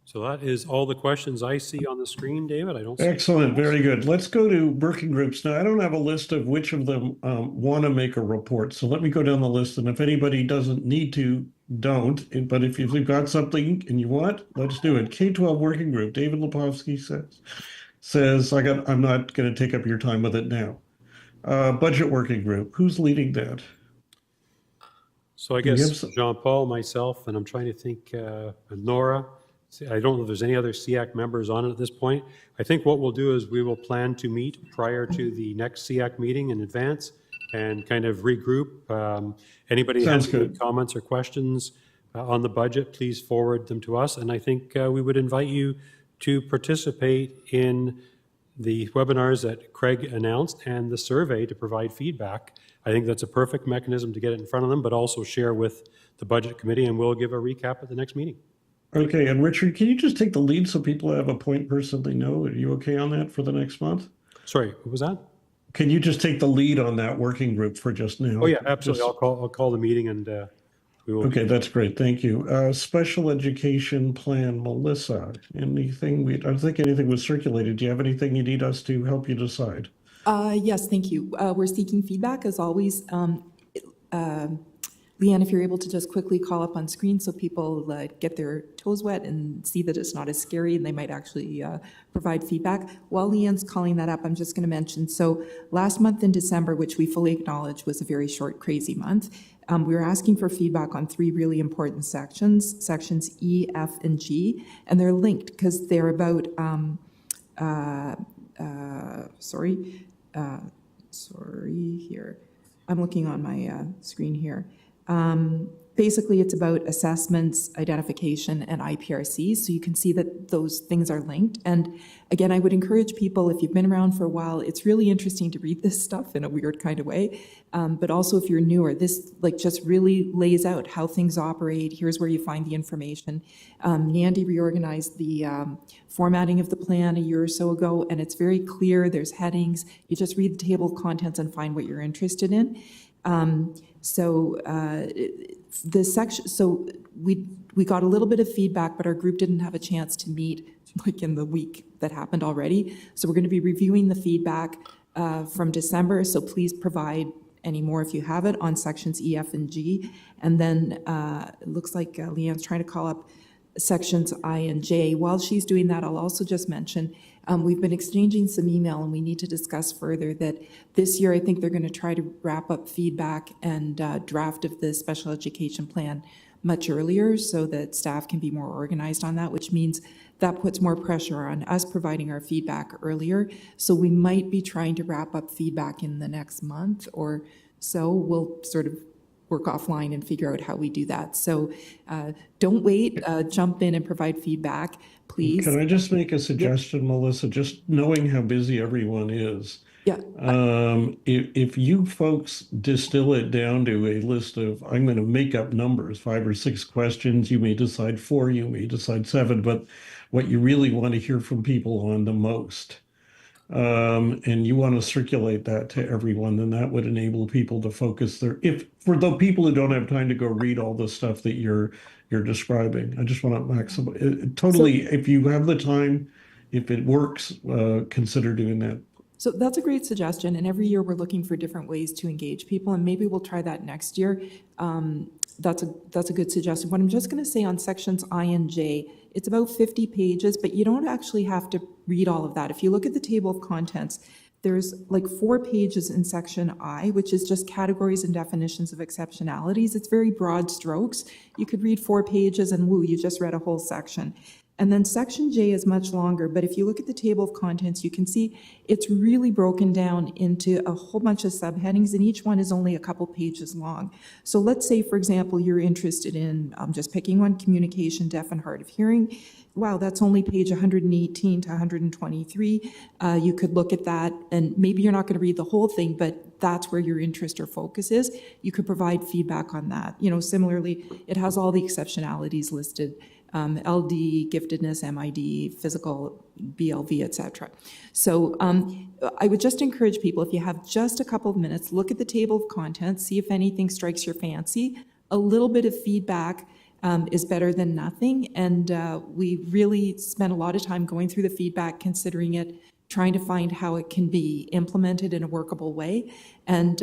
so that is all the questions I see on the screen, David. I don't see. Excellent, very good. Let's go to working groups. Now, I don't have a list of which of them want to make a report. So let me go down the list. And if anybody doesn't need to, don't. But if you've got something and you want, let's do it. K-12 working group, David Lepofsky says I'm not going to take up your time with it now. Budget working group, who's leading that? So I guess Jean-Paul, myself, and I'm trying to think, Nora. I don't know if there's any other SEAC members on it at this point. I think what we'll do is we will plan to meet prior to the next SEAC meeting in advance and kind of regroup. Anybody has any comments or questions on the budget, please forward them to us. And I think we would invite you to participate in the webinars that Craig announced and the survey to provide feedback. I think that's a perfect mechanism to get it in front of them, but also share with the budget committee, and we'll give a recap at the next meeting. Okay, and Richard, can you just take the lead so people have a point person they know? Are you okay on that for the next month? Sorry, what was that? Can you just take the lead on that working group for just now? Oh yeah, absolutely. I'll call the meeting and we will. Okay, that's great. Thank you. Special education plan, Melissa. Anything? I don't think anything was circulated. Do you have anything you need us to help you decide? Yes, thank you. We're seeking feedback as always. Leanne, if you're able to just quickly call up on screen so people get their toes wet and see that it's not as scary and they might actually provide feedback. While Leanne's calling that up, I'm just going to mention, so last month in December, which we fully acknowledge was a very short, crazy month, we were asking for feedback on 3 really important sections E, F, and G, and they're linked because they're about, sorry here. I'm looking on my screen here. Basically, it's about assessments, identification, and IPRC. So you can see that those things are linked. And again, I would encourage people, if you've been around for a while, it's really interesting to read this stuff in a weird kind of way. But also if you're newer, this just really lays out how things operate. Here's where you find the information. Nandy reorganized the formatting of the plan a year or so ago, and it's very clear. There's headings. You just read the table of contents and find what you're interested in. The section, so we we got a little bit of feedback, but our group didn't have a chance to meet like in the week that happened already. So we're going to be reviewing the feedback from December. So please provide any more if you have it on sections E, F, and G. And then it looks like Leanne's trying to call up sections I and J. While she's doing that, I'll also just mention we've been exchanging some email, and we need to discuss further that this year I think they're going to try to wrap up feedback and draft of the special education plan much earlier so that staff can be more organized on that, which means that puts more pressure on us providing our feedback earlier. So we might be trying to wrap up feedback in the next month or so. We'll sort of work offline and figure out how we do that. So don't wait, jump in and provide feedback, please. Can I just make a suggestion, Melissa? Just knowing how busy everyone is. Yeah. If you folks distill it down to a list of, I'm going to make up numbers, 5 or 6 questions, you may decide 4, you may decide 7, but what you really want to hear from people on the most. And you want to circulate that to everyone, then that would enable people to focus their, if for the people who don't have time to go read all the stuff that you're describing. I just want to maximize totally. If you have the time, if it works, consider doing that. So that's a great suggestion. And every year we're looking for different ways to engage people, and maybe we'll try that next year. That's a good suggestion. What I'm just going to say on sections I and J, it's about 50 pages, but you don't actually have to read all of that. If you look at the table of contents, there's like 4 pages in section I, which is just categories and definitions of exceptionalities. It's very broad strokes. You could read 4 pages and woo, you just read a whole section. And then section J is much longer, but if you look at the table of contents, you can see it's really broken down into a whole bunch of subheadings, and each one is only a couple pages long. So let's say, for example, you're interested in, just picking one, communication, deaf and hard of hearing. Wow, that's only page 118 to 123. You could look at that, and maybe you're not going to read the whole thing, but that's where your interest or focus is. You could provide feedback on that. You know, similarly, it has all the exceptionalities listed. LD, giftedness, MID, physical, BLV, etc. So I would just encourage people, if you have just a couple of minutes, look at the table of contents, see if anything strikes your fancy. A little bit of feedback is better than nothing, and we really spent a lot of time going through the feedback, considering it, trying to find how it can be implemented in a workable way. And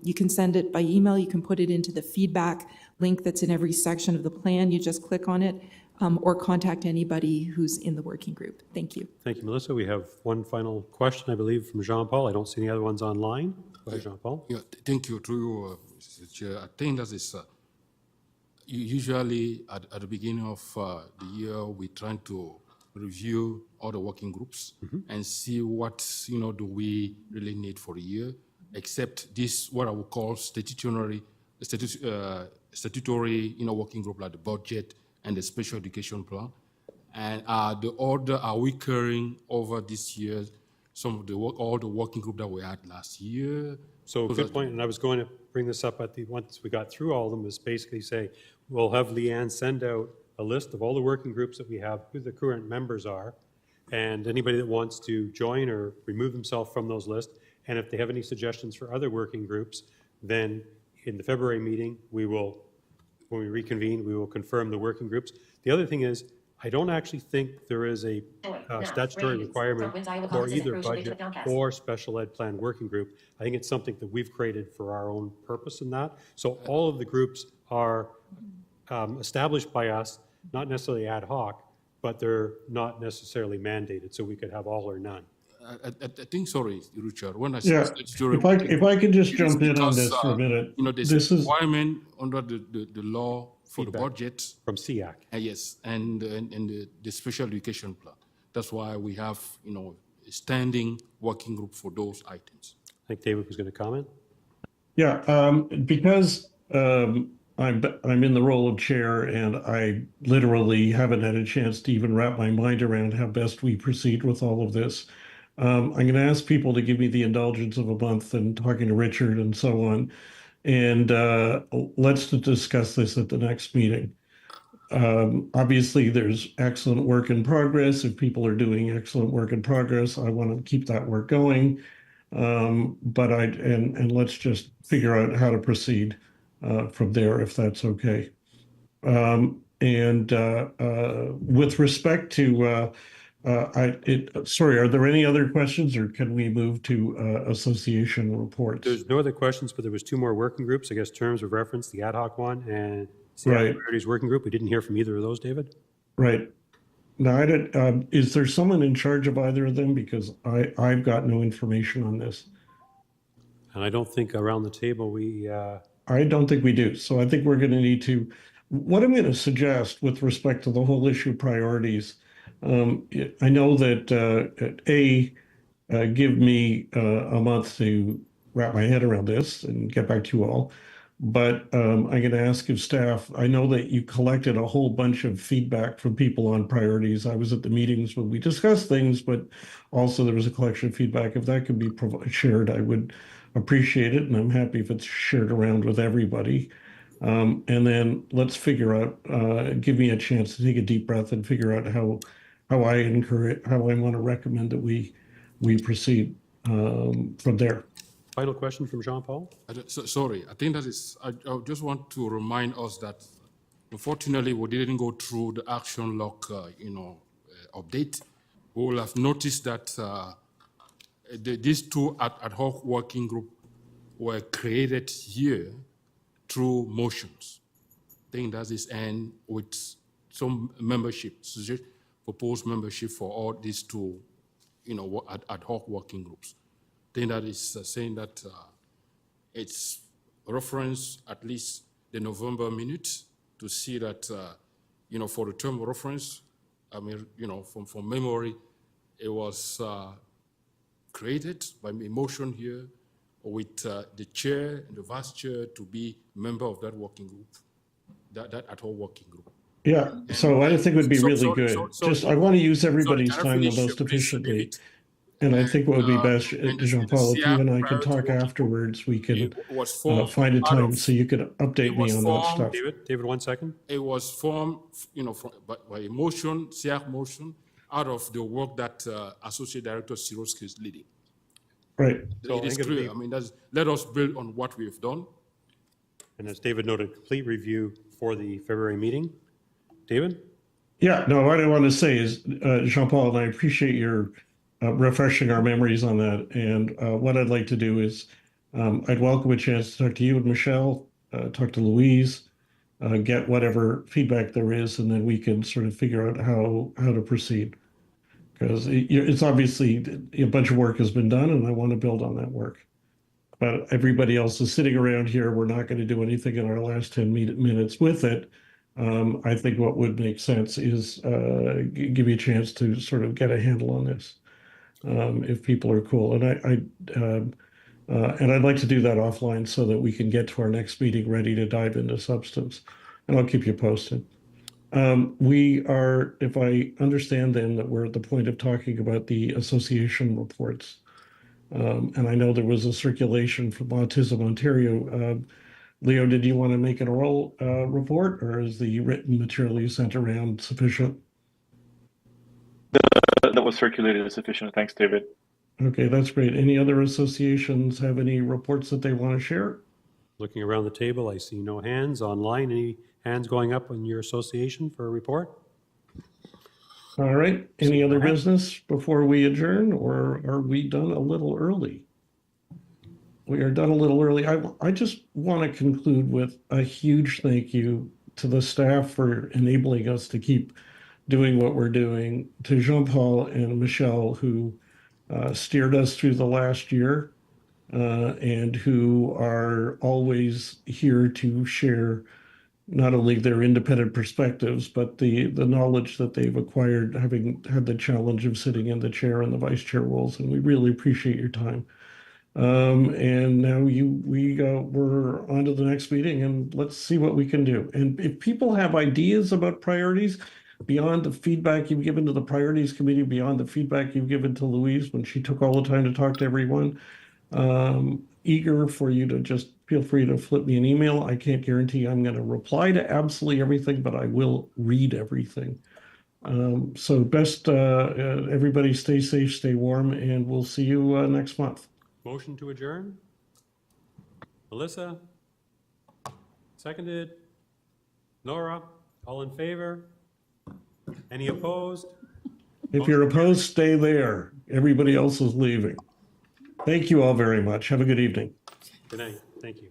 you can send it by email, you can put it into the feedback link that's in every section of the plan. You just click on it. Or contact anybody who's in the working group. Thank you. Thank you, Melissa. We have one final question, I believe, from Jean-Paul. I don't see any other ones online. Go ahead, Jean-Paul. Yeah, thank you to you, Mr. Chair. I think that is usually at the beginning of the year, we try to review all the working groups and see what do we really need for the year, except this what I would call statutory working group, like the budget and the special education plan. And are we carrying over this year some of all the working group that we had last year? So good point, and I was going to bring this up once we got through all of them, is basically say, we'll have Leanne send out a list of all the working groups that we have, who the current members are, and anybody that wants to join or remove themselves from those lists. And if they have any suggestions for other working groups, then in the February meeting, when we reconvene, we will confirm the working groups. The other thing is, I don't actually think there is a statutory requirement for either budget or special ed plan working group. I think it's something that we've created for our own purpose in that. So all of the groups are established by us, not necessarily ad hoc, but they're not necessarily mandated, so we could have all or none. I think, sorry, Richard, when I Yeah, if I could just jump in on this for a minute. There's a requirement under the law for Feedback the budget. From SEAC. Yes, and the special education plan. That's why we have, a standing working group for those items. I think David was going to comment. Yeah, because I'm in the role of chair, and I literally haven't had a chance to even wrap my mind around how best we proceed with all of this. I'm going to ask people to give me the indulgence of a month and talking to Richard and so on. And let's discuss this at the next meeting. Obviously, there's excellent work in progress. If people are doing excellent work in progress, I want to keep that work going. But let's just figure out how to proceed from there, if that's okay. And with respect to, sorry, are there any other questions, or can we move to association reports? There's no other questions, but there was 2 more working groups, I guess, terms of reference, the ad hoc one and Right. Priorities Working Group. We didn't hear from either of those, David? Right. Now, is there someone in charge of either of them? Because I've got no information on this. And I don't think around the table I don't think we do. So I think we're going to need to, what I'm going to suggest with respect to the whole issue of priorities, I know that give me a month to wrap my head around this and get back to you all. But I'm going to ask of staff, I know that you collected a whole bunch of feedback from people on priorities. I was at the meetings when we discussed things, but also there was a collection of feedback. If that could be shared, I would appreciate it. And I'm happy if it's shared around with everybody. And then let's figure out, give me a chance to take a deep breath and figure out how I want to recommend that we proceed from there. Final question from Jean-Paul? Sorry, I think that is, I just want to remind us that unfortunately we didn't go through the action log, update. We will have noticed that these 2 ad hoc working group were created here through motions. I think that is end with some membership, proposed membership for all these 2, ad hoc working groups. I think that is saying that it's reference at least the November minutes to see that, for the term of reference, I mean, from memory, it was created by a motion here with the chair and the vice chair to be member of that working group, that ad hoc working group. Yeah, so I think it would be really good. I want to use everybody's time the most efficiently. And I think what would be best, Jean-Paul, if you and I could talk afterwards, we can find a time so you could update me on that stuff. David, 1 second. It was formed, by a motion, SIAC motion, out of the work that Associate Director Siroski is leading. Right. So it is clear. I mean, let us build on what we have done. And as David noted, complete review for the February meeting. David? Yeah, no, what I want to say is, Jean-Paul, and I appreciate your refreshing our memories on that. And what I'd like to do is, I'd welcome a chance to talk to you and Michelle, talk to Louise, get whatever feedback there is, and then we can sort of figure out how to proceed. Because it's obviously a bunch of work has been done, and I want to build on that work. But everybody else is sitting around here. We're not going to do anything in our last 10 minutes with it. I think what would make sense is give you a chance to sort of get a handle on this, if people are cool. And I'd like to do that offline so that we can get to our next meeting ready to dive into substance. And I'll keep you posted. We are, if I understand then, that we're at the point of talking about the association reports. And I know there was a circulation from Autism Ontario. Leo, did you want to make an oral report, or is the written material you sent around sufficient? That was circulated is sufficient. Thanks, David. Okay, that's great. Any other associations have any reports that they want to share? Looking around the table, I see no hands online. Any hands going up in your association for a report? All right. Any other business before we adjourn, or are we done a little early? We are done a little early. I just want to conclude with a huge thank you to the staff for enabling us to keep doing what we're doing, to Jean-Paul and Michelle, who steered us through the last year, and who are always here to share not only their independent perspectives, but the knowledge that they've acquired having had the challenge of sitting in the chair and the vice chair roles. And we really appreciate your time. And now we're on to the next meeting, and let's see what we can do. And if people have ideas about priorities beyond the feedback you've given to the priorities committee, beyond the feedback you've given to Louise when she took all the time to talk to everyone, eager for you to just feel free to flip me an email. I can't guarantee I'm going to reply to absolutely everything, but I will read everything. So best, everybody stay safe, stay warm, and we'll see you next month. Motion to adjourn? Melissa? Seconded? Nora? All in favor? Any opposed? If you're opposed, stay there. Everybody else is leaving. Thank you all very much. Have a good evening. Good night. Thank you.